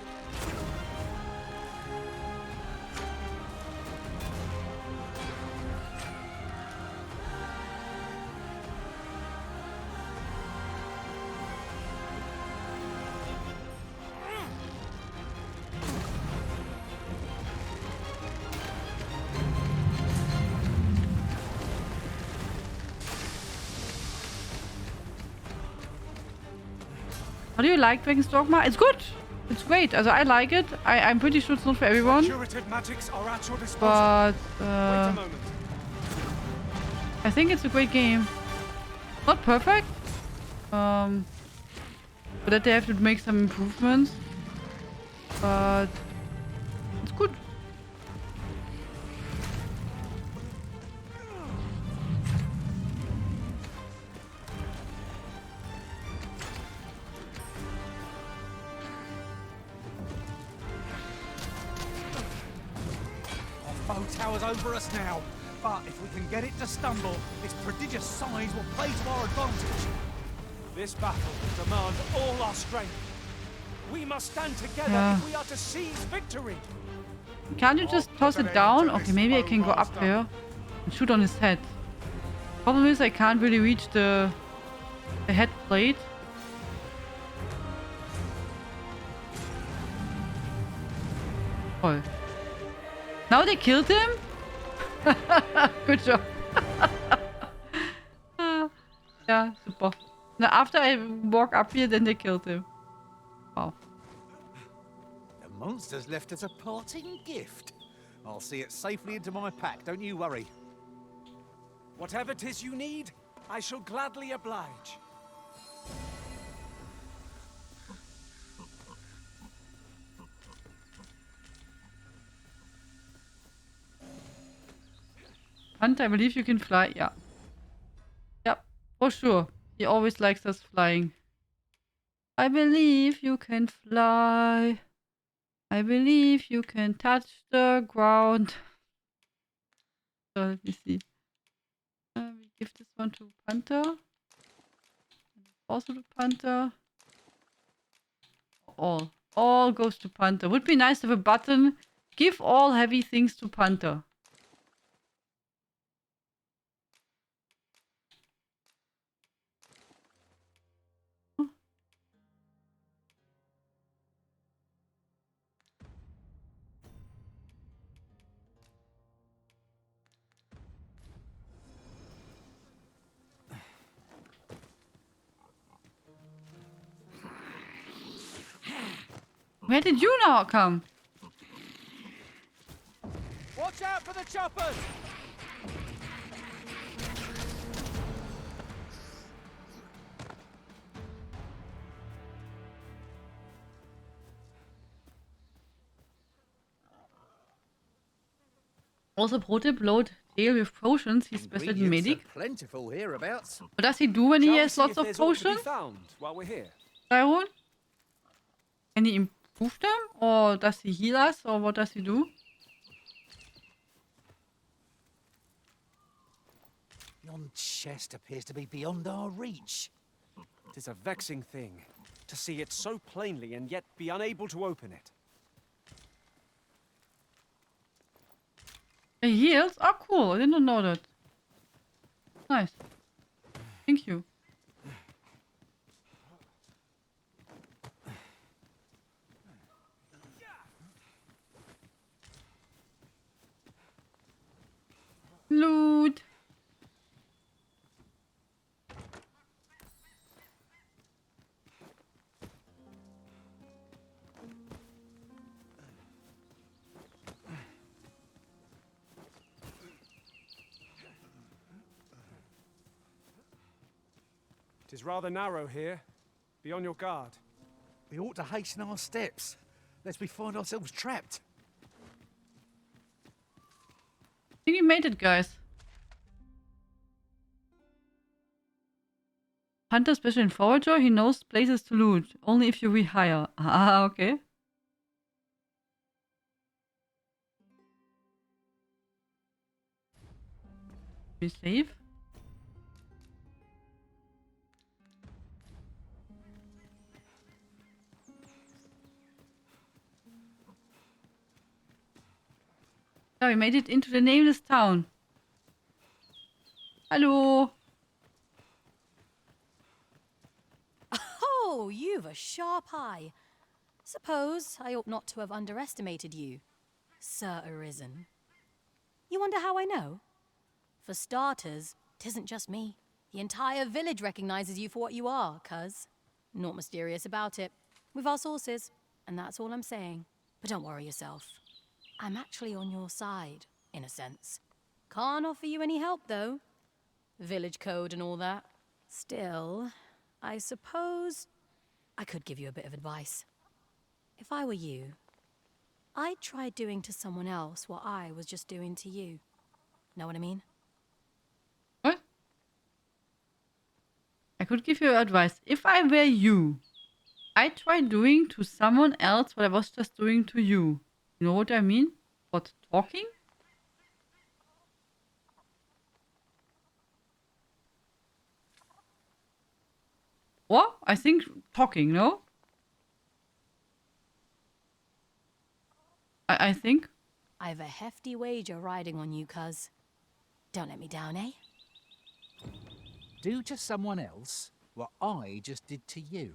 How do you like Dragon's Dogma? It's good. It's great. Also, I like it. I'm pretty sure it's not for everyone. Curative magics are at your disposal. But Wait a moment. I think it's a great game. Not perfect. But that they have to make some improvements. But it's good. Our foe towers over us now, but if we can get it to stumble, its prodigious size will play to our advantage. This battle will demand all our strength. We must stand together Yeah. if we are to seize victory. Can't you just toss it down? Okay, maybe I can go up here and shoot on his head. Problem is I can't really reach the head plate. Toll. Now they killed him? Good job. Yeah, super. Now after I walk up here, then they killed him. Wow. The monster's left us a parting gift. I'll see it safely into my pack, don't you worry. Whatever 'tis you need, I shall gladly oblige. Hunt, I believe you can fly. Yeah. Yep, for sure. He always likes us flying. I believe you can fly. I believe you can touch the ground. So let me see. We give this one to Panther. Also to Panther. All goes to Panther. Would be nice to have a button. Give all heavy things to Panther. Where did you now come? Watch out for the choppers! Also, pro tip, load tail with potions. He's special in Ingredients medic. are plentiful hereabouts. What does he do when he Shall we has see lots if of there's aught to be potions? found while we're here? Tyrone? Can he improve them? Or does he heal us? Or what does he do? Yon chest appears to be beyond our reach. Tis a vexing thing to see it so plainly and yet be unable to open it. He heals? Oh, cool. I didn't know that. Nice. Thank you. Loot. Tis rather narrow here. Be on your guard. We ought to hasten our steps, lest we find ourselves trapped. I think we made it, guys. Hunter special in Forager. He knows places to loot. Only if you rehire. Ah, okay. We save. Yeah, we made it into the nameless town. Hello. Oh, you've a sharp eye. Suppose I ought not to have underestimated you, Sir Arisen. You wonder how I know? For starters, 'tisn't just me. The entire village recognizes you for what you are, cuz. Not mysterious about it. We've our sources, and that's all I'm saying. But don't worry yourself. I'm actually on your side, in a sense. Can't offer you any help, though. Village code and all that. Still, I suppose I could give you a bit of advice. If I were you, I'd try doing to someone else what I was just doing to you. Know what I mean? What? I could give you advice. If I were you, I'd try doing to someone else what I was just doing to you. You know what I mean? What, talking? Or, I think talking, no? I think. I've a hefty wager riding on you, cuz. Don't let me down, eh? Do to someone else what I just did to you.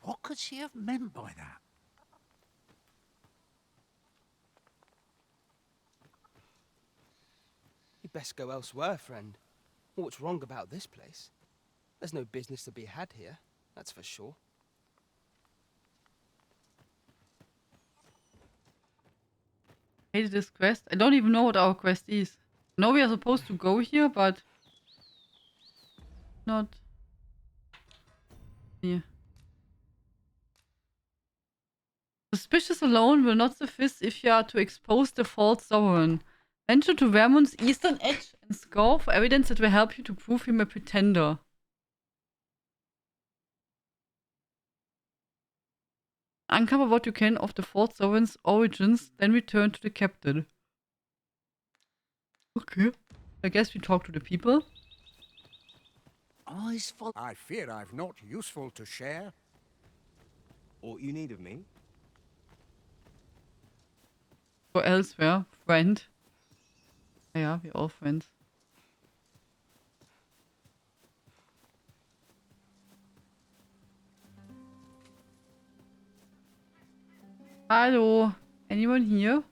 What could she have meant by that? You'd best go elsewhere, friend. What's wrong about this place? There's no business to be had here, that's for sure. Hated this quest. I don't even know what our quest is. I know we are supposed to go here, but not here. Suspicious alone will not suffice if you are to expose the false sovereign. Venture to Vermont's eastern edge and scour for evidence that will help you to prove him a pretender. Uncover what you can of the false sovereign's origins, then return to the captain. Okay. I guess we talk to the people. I fear I've not useful to share. Aught you need of me? Go elsewhere, friend. Ja, we're all friends. Hallo, anyone here?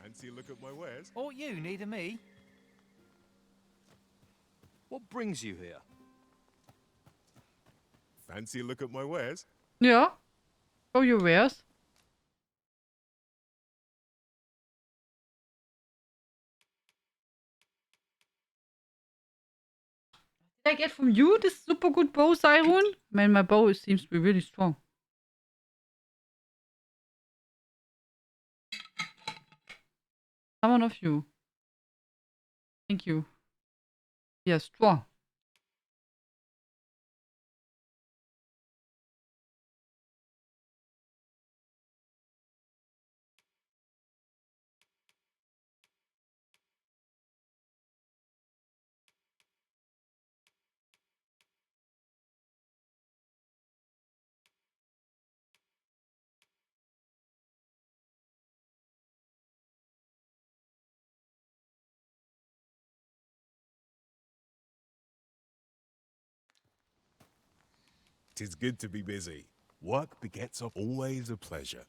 Fancy a look at my wares? Or you needing me? What brings you here? Fancy a look at my wares? Ja. Show your wares. Did I get from you this super good bow, Cyrun? Man, my bow seems to be really strong. Someone of you. Thank you. Yes, strong. Tis good to be busy. Work begets always a pleasure.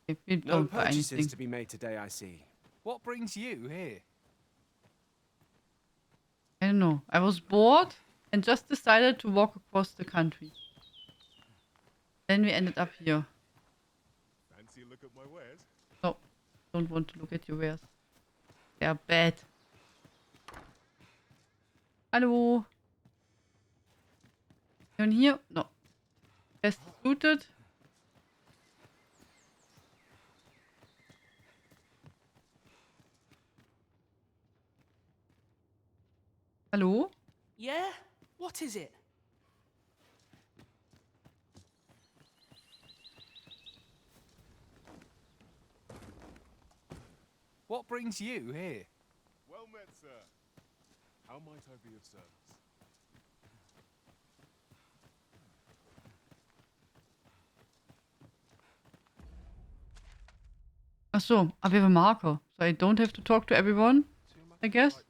Okay, we No don't buy purchases anything. to be made today, I see. What brings you here? I don't know. I was bored and just decided to walk across the country. Then we ended up here. Fancy a look at my wares? No, don't want to look at your wares. They are bad. Hallo. Anyone here? No. Best suited. Hallo? Yeah? What is it? What brings you here? Well met, sir. How might I be of service? Ach so, I have a marker. So I don't have to talk to everyone, I guess.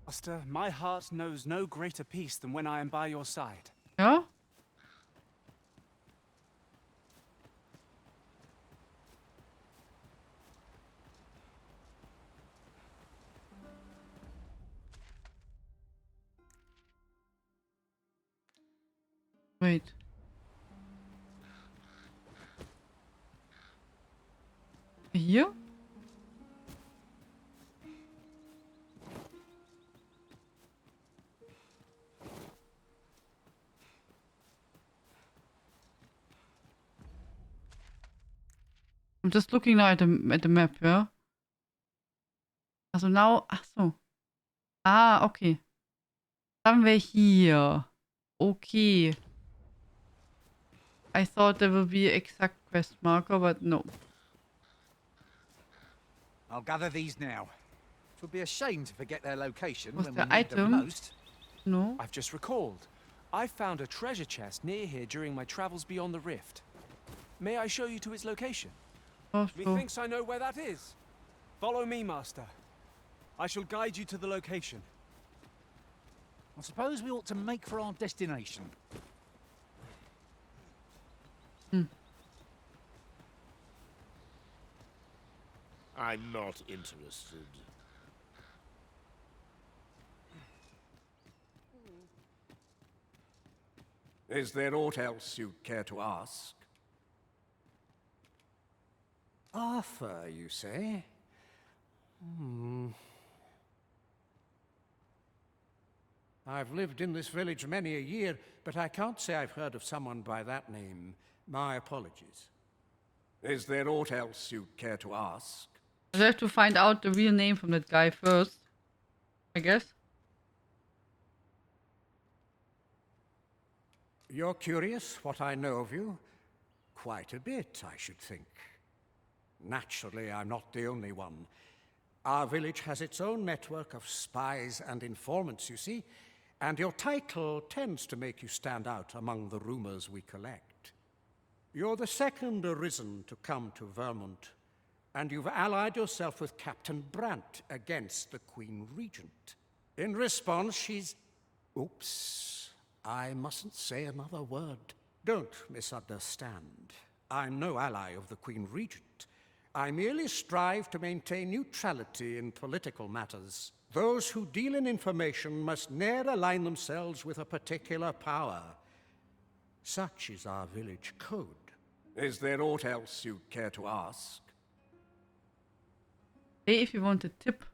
Master, my heart knows no greater peace than when I am by your side. Ja? Wait. Hier? I'm just looking now at the map, ja? Also now, ach so. Ah, okay. Dann wäre hier. Okay. I thought there will be exact quest marker, but no. I'll gather these now. It would be a shame to forget their location Was when we there need them item? most. No. I've just recalled. I found a treasure chest near here during my travels beyond the rift. May I show you to its location? Oh, sure. Methinks I know where that is. Follow me, Master. I shall guide you to the location. I suppose we ought to make for our destination. I'm not interested. Is there aught else you care to ask? Arthur, you say? I've lived in this village many a year, but I can't say I've heard of someone by that name. My apologies. Is there aught else you care to ask? I have to find out the real name from that guy first, I guess. You're curious what I know of you? Quite a bit, I should think. Naturally, I'm not the only one. Our village has its own network of spies and informants, you see, and your title tends to make you stand out among the rumors we collect. You're the second Arisen to come to Vermont, and you've allied yourself with Captain Brant against the Queen Regent. In response, she's... Oops, I mustn't say another word. Don't misunderstand. I'm no ally of the Queen Regent. I merely strive to maintain neutrality in political matters. Those who deal in information must ne'er align themselves with a particular power. Such is our village code. Is there aught else you'd care to ask? Hey, if you want a tip,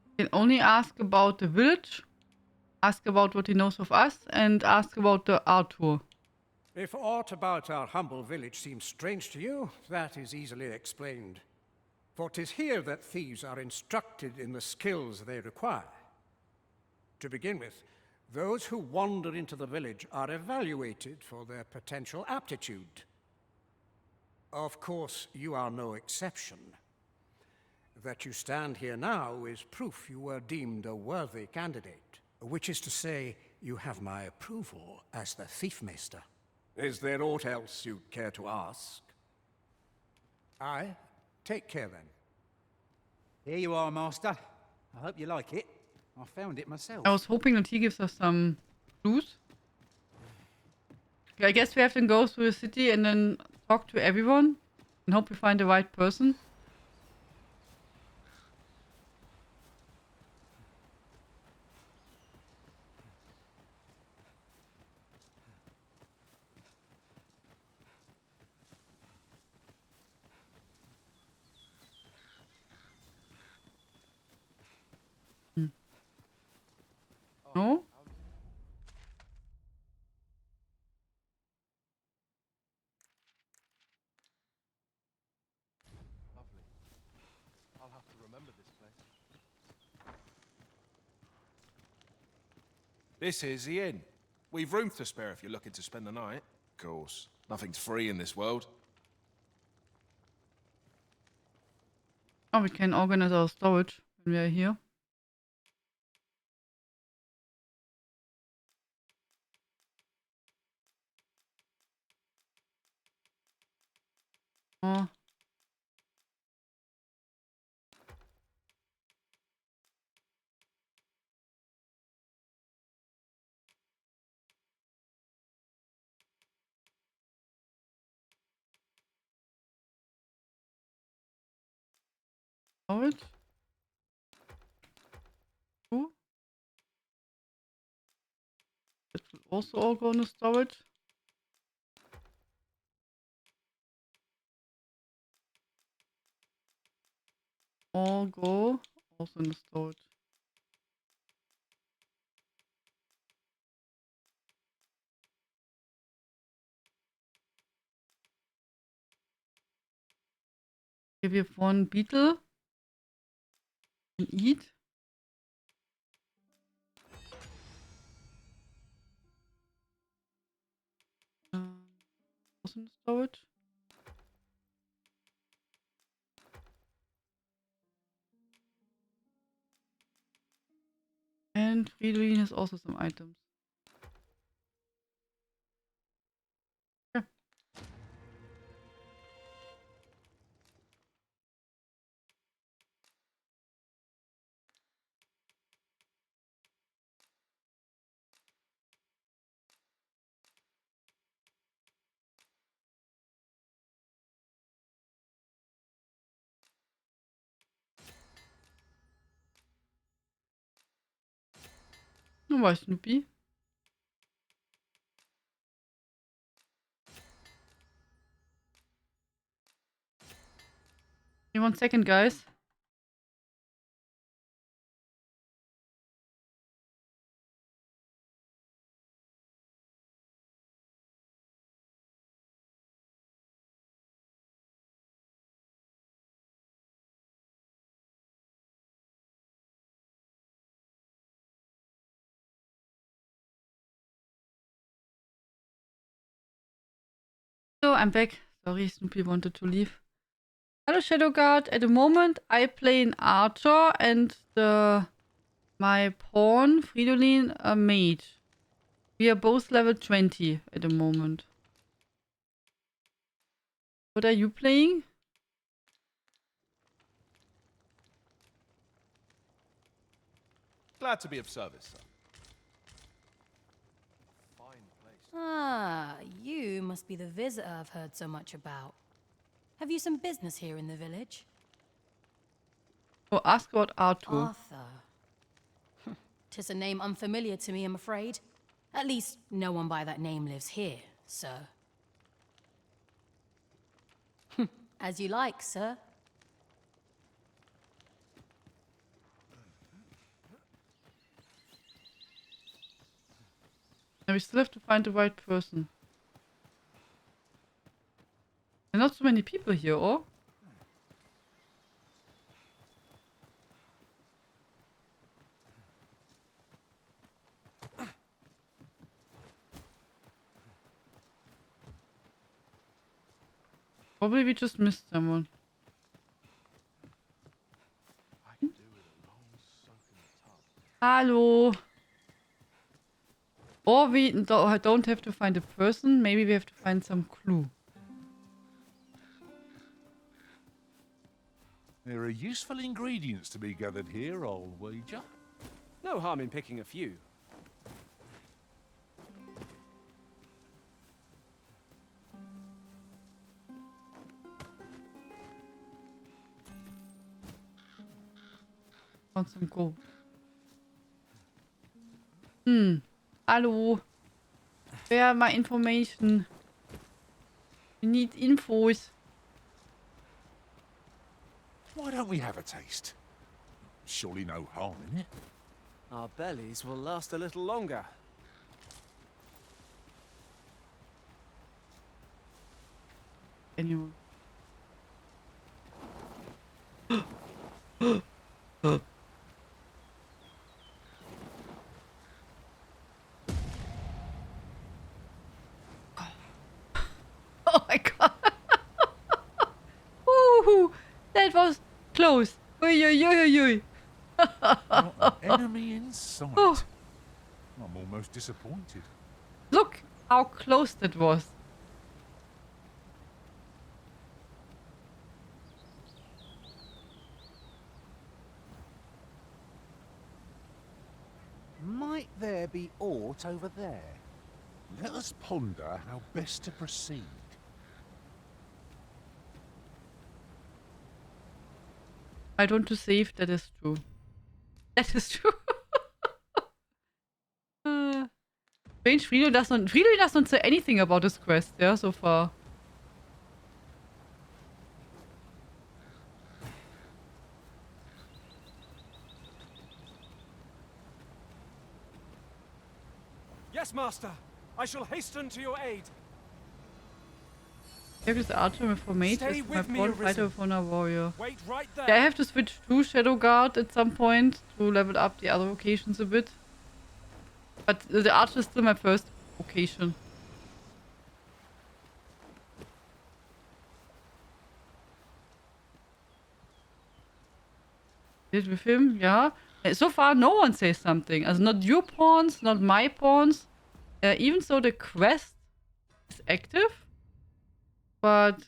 you can only ask about the village, ask about what he knows of us, and ask about the art tour. If aught about our humble village seems strange to you, that is easily explained. For 'tis here that thieves are instructed in the skills they require. To begin with, those who wander into the village are evaluated for their potential aptitude. Of course, you are no exception. That you stand here now is proof you were deemed a worthy candidate, which is to say, you have my approval as the Thiefmeister. Is there aught else you'd care to ask? Aye. Take care, then. Here you are, Master. I hope you like it. I found it myself. I was hoping that he gives us some clues. Okay, I guess we have to go through the city and then talk to everyone and hope we find the right person. No? Lovely. I'll have to remember this place. This is the inn. We've room to spare if you're looking to spend the night. Of course. Nothing's free in this world. Oh, we can organize our storage when we are here. Oh. Storage. Ooh. That will also all go into storage. All go also in the storage. Here we have one beetle. And eat. else in the storage? And Fridolin has also some items. Sure. Oh, bye, Snoopy. Give me 1 second, guys. So, I'm back. Sorry, Snoopy wanted to leave. Hello, Shadowguard. At the moment, I play an archer and my pawn, Fridolin, a mage. We are both level 20 at the moment. What are you playing? Glad to be of service, sir. Fine place. Ah, you must be the visitor I've heard so much about. Have you some business here in the village? Oh, ask about Arthur. Arthur. 'Tis a name unfamiliar to me, I'm afraid. At least, no one by that name lives here, sir. As you like, sir. And we still have to find the right person. There are not so many people here, or? Probably we just missed someone. Hello. Or we don't have to find a person. Maybe we have to find some clue. There are useful ingredients to be gathered here, I'll wager. No harm in picking a few. Found some gold. Hello. Where are my information? We need infos. Why don't we have a taste? Surely no harm in it. Our bellies will last a little longer. Anyone? Oh my god. Woohoo! That was close. Oi, oi, oi, oi, oi. Not an enemy in sight. Oh. I'm almost disappointed. Look how close that was. Might there be aught over there? Let us ponder how best to proceed. I don't want to save, that is true. That is true. Strange, Frido does not say anything about this quest, yeah, so far. Yes, master. I shall hasten to your aid. Here is the archer for mage, Stay is my with me, pawn Arisen. fighter for a warrior. Wait right there. Yeah, I have to switch to Shadow Guard at some point to level up the other vocations a bit. But the archer is still my first vocation. Did with him, yeah. So far, no one says something. Also, not your pawns, not my pawns. Even so, the quest is active. But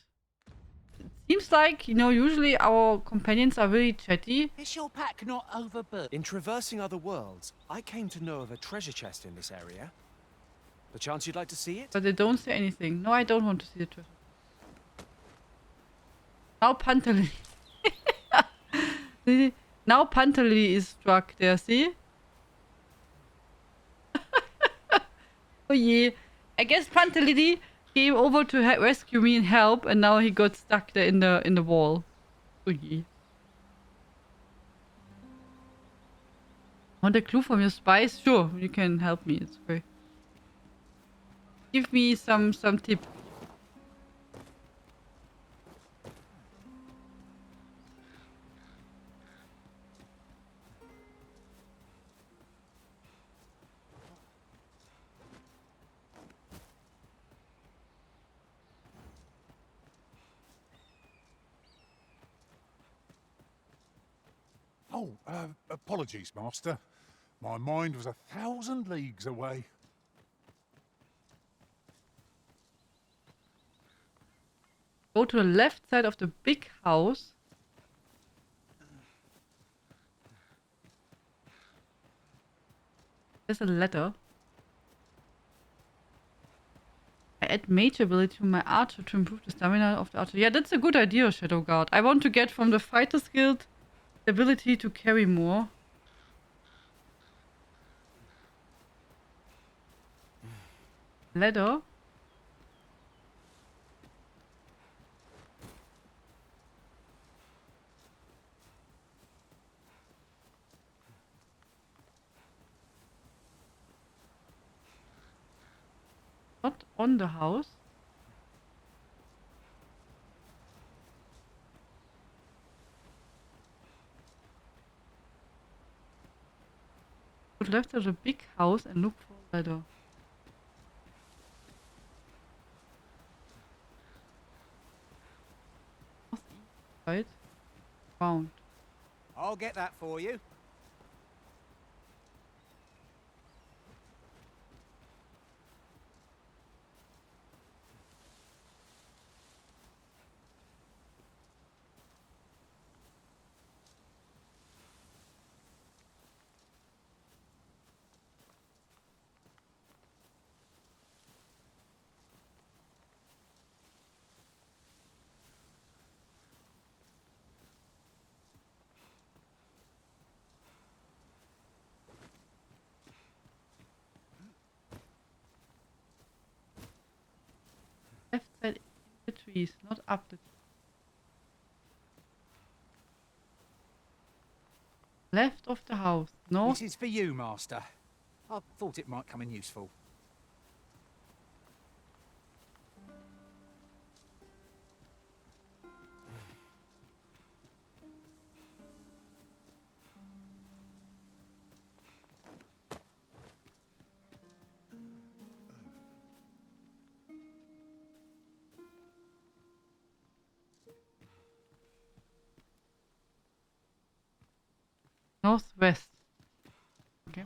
it seems like, you know, usually our companions are really chatty. Is your pack not overburdened? In traversing other worlds, I came to know of a treasure chest in this area. The chance you'd like to see it? But they don't say anything. No, I don't want to see the treasure. Now Pantali. Now Pantali is struck there, see? Oh yeah. I guess Pantali came over to rescue me and help, and now he got stuck there in the wall. Oh yeah. Want a clue from your spies? Sure, you can help me. It's great. Give me some tip. Oh, apologies, Master. My mind was 1,000 leagues away. Go to the left side of the big house. There's a ladder. I add mage ability to my archer to improve the stamina of the archer. Yeah, that's a good idea, Shadow Guard. I want to get from the Fighter's Guild the ability to carry more. Ladder. Not on the house. Go left of the big house and look for a ladder. Right? Round. I'll get that for you. Left side in the trees, not up the trees. Left of the house. No. This is for you, Master. I thought it might come in useful. Northwest. Okay.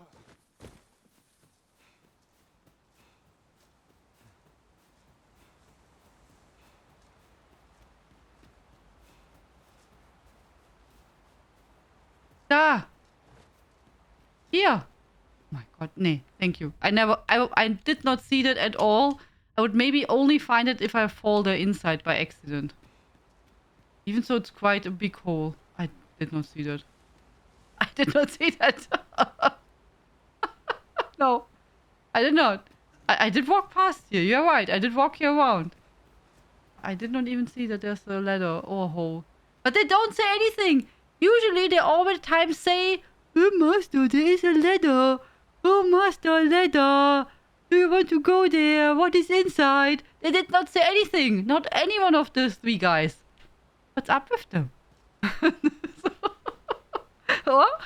Da! Here! Oh my god, nee, thank you. I did not see that at all. I would maybe only find it if I fall there inside by accident. Even so, it's quite a big hole. I did not see that. I did not see that. No, I did not. I did walk past here. You're right. I did walk here around. I did not even see that there's a ladder or a hole. But they don't say anything. Usually they all the time say, "Oh, Master, there is a ladder. Oh, Master, a ladder. Do you want to go there? What is inside?" They did not say anything. Not any one of those three guys. What's up with them? What?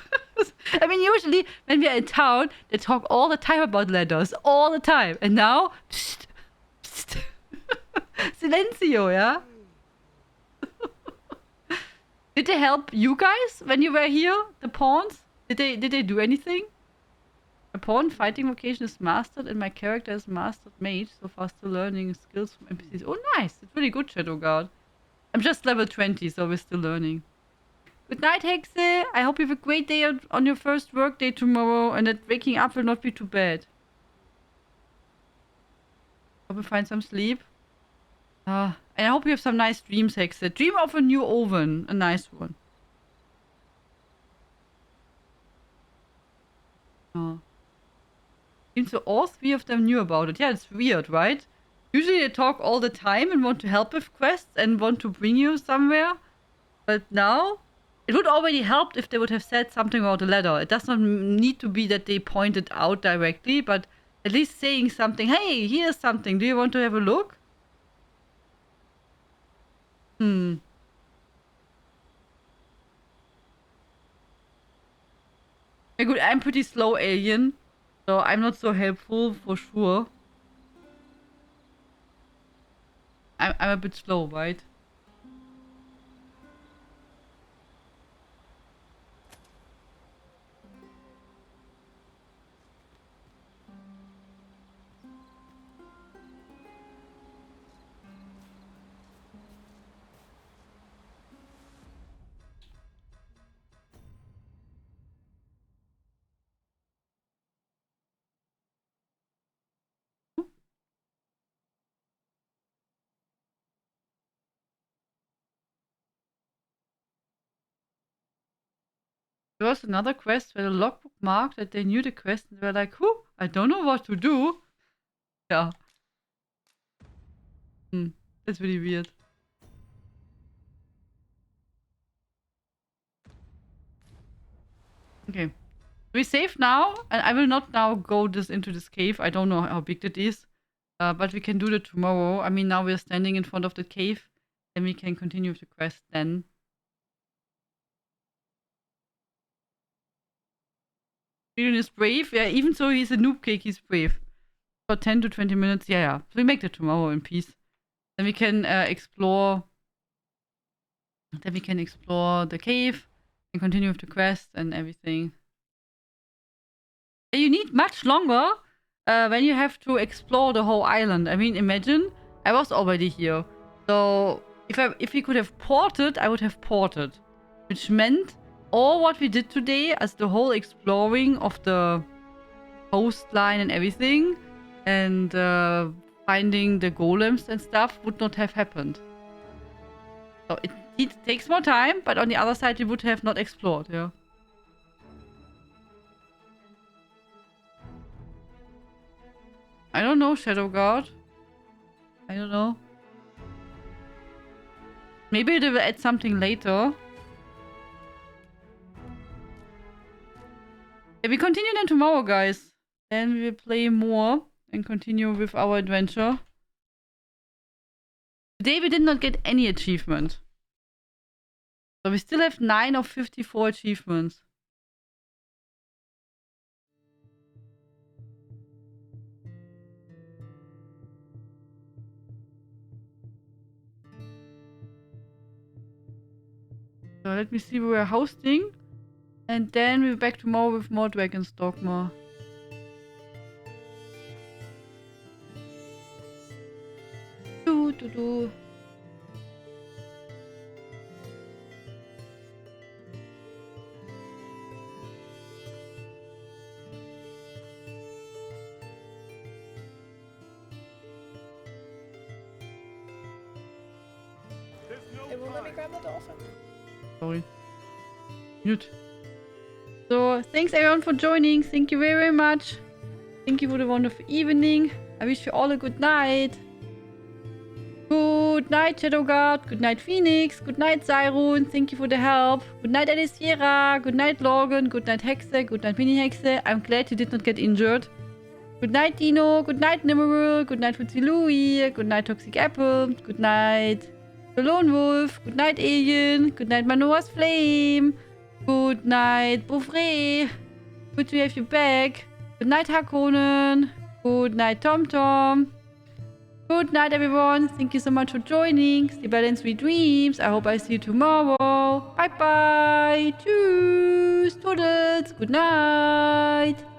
I mean, usually when we are in town, they talk all the time about ladders. All the time. And now, psst, psst. Silencio, yeah? Did they help you guys when you were here? The pawns? Did they do anything? A pawn fighting vocation is mastered and my character is mastered mage. So far still learning skills from NPCs. Oh nice. It's really good, Shadow Guard. I'm just level 20, so we're still learning. Good night, Hexe. I hope you have a great day on your first work day tomorrow and that waking up will not be too bad. Hope you find some sleep. And I hope you have some nice dreams, Hexe. Dream of a new oven. A nice one. Oh. Seems so all three of them knew about it. Yeah, it's weird, right? Usually they talk all the time and want to help with quests and want to bring you somewhere. But now, it would already help if they would have said something about the ladder. It does not need to be that they pointed out directly, but at least saying something. Hey, here's something. Do you want to have a look? Yeah, good, I'm pretty slow, alien. So I'm not so helpful, for sure. I'm a bit slow, right? There was another quest where the logbook marked that they knew the quest and they were like, whew, I don't know what to do. Yeah. That's really weird. Okay. We save now, and I will not now go into this cave. I don't know how big it is. But we can do that tomorrow. I mean, now we're standing in front of the cave. Then we can continue with the quest then. Julian is brave. Yeah, even so he's a noob cake, he's brave. For 10 to 20 minutes. Yeah. So we make that tomorrow in peace. Then we can explore. Then we can explore the cave and continue with the quest and everything. You need much longer when you have to explore the whole island. I mean, imagine I was already here. So if we could have ported, I would have ported. Which meant all what we did today as the whole exploring of the coastline and everything and finding the golems and stuff would not have happened. So it takes more time, but on the other side we would have not explored, yeah. I don't know, Shadow Guard. I don't know. Maybe they will add something later. Yeah, we continue then tomorrow, guys. Then we will play more and continue with our adventure. Today we did not get any achievement. So we still have 9 of 54 achievements. So let me see where we're hosting. And then we'll be back tomorrow with more Dragon's Dogma. Do. It won't let me grab the dolphin. Sorry. Mute. So, thanks everyone for joining. Thank you very, very much. Thank you for the wonderful evening. I wish you all a good night. Good night, Shadow Guard. Good night, Phoenix. Good night, Cyrun. Thank you for the help. Good night, Alicia. Good night, Logan. Good night, Hexe. Good night, Mini Hexe. I'm glad you did not get injured. Good night, Dino. Good night, Nimmerl. Good night, Fritzy Louie. Good night, Toxic Apple. Good night, the Lone Wolf. Good night, Alien. Good night, Manoa's Flame. Good night, Beaufray. Good to have you back. Good night, Hakonen. Good night, TomTom. Good night, everyone. Thank you so much for joining. Sleep well and sweet dreams. I hope I see you tomorrow. Bye bye. Tschüss. Toodles. Good night.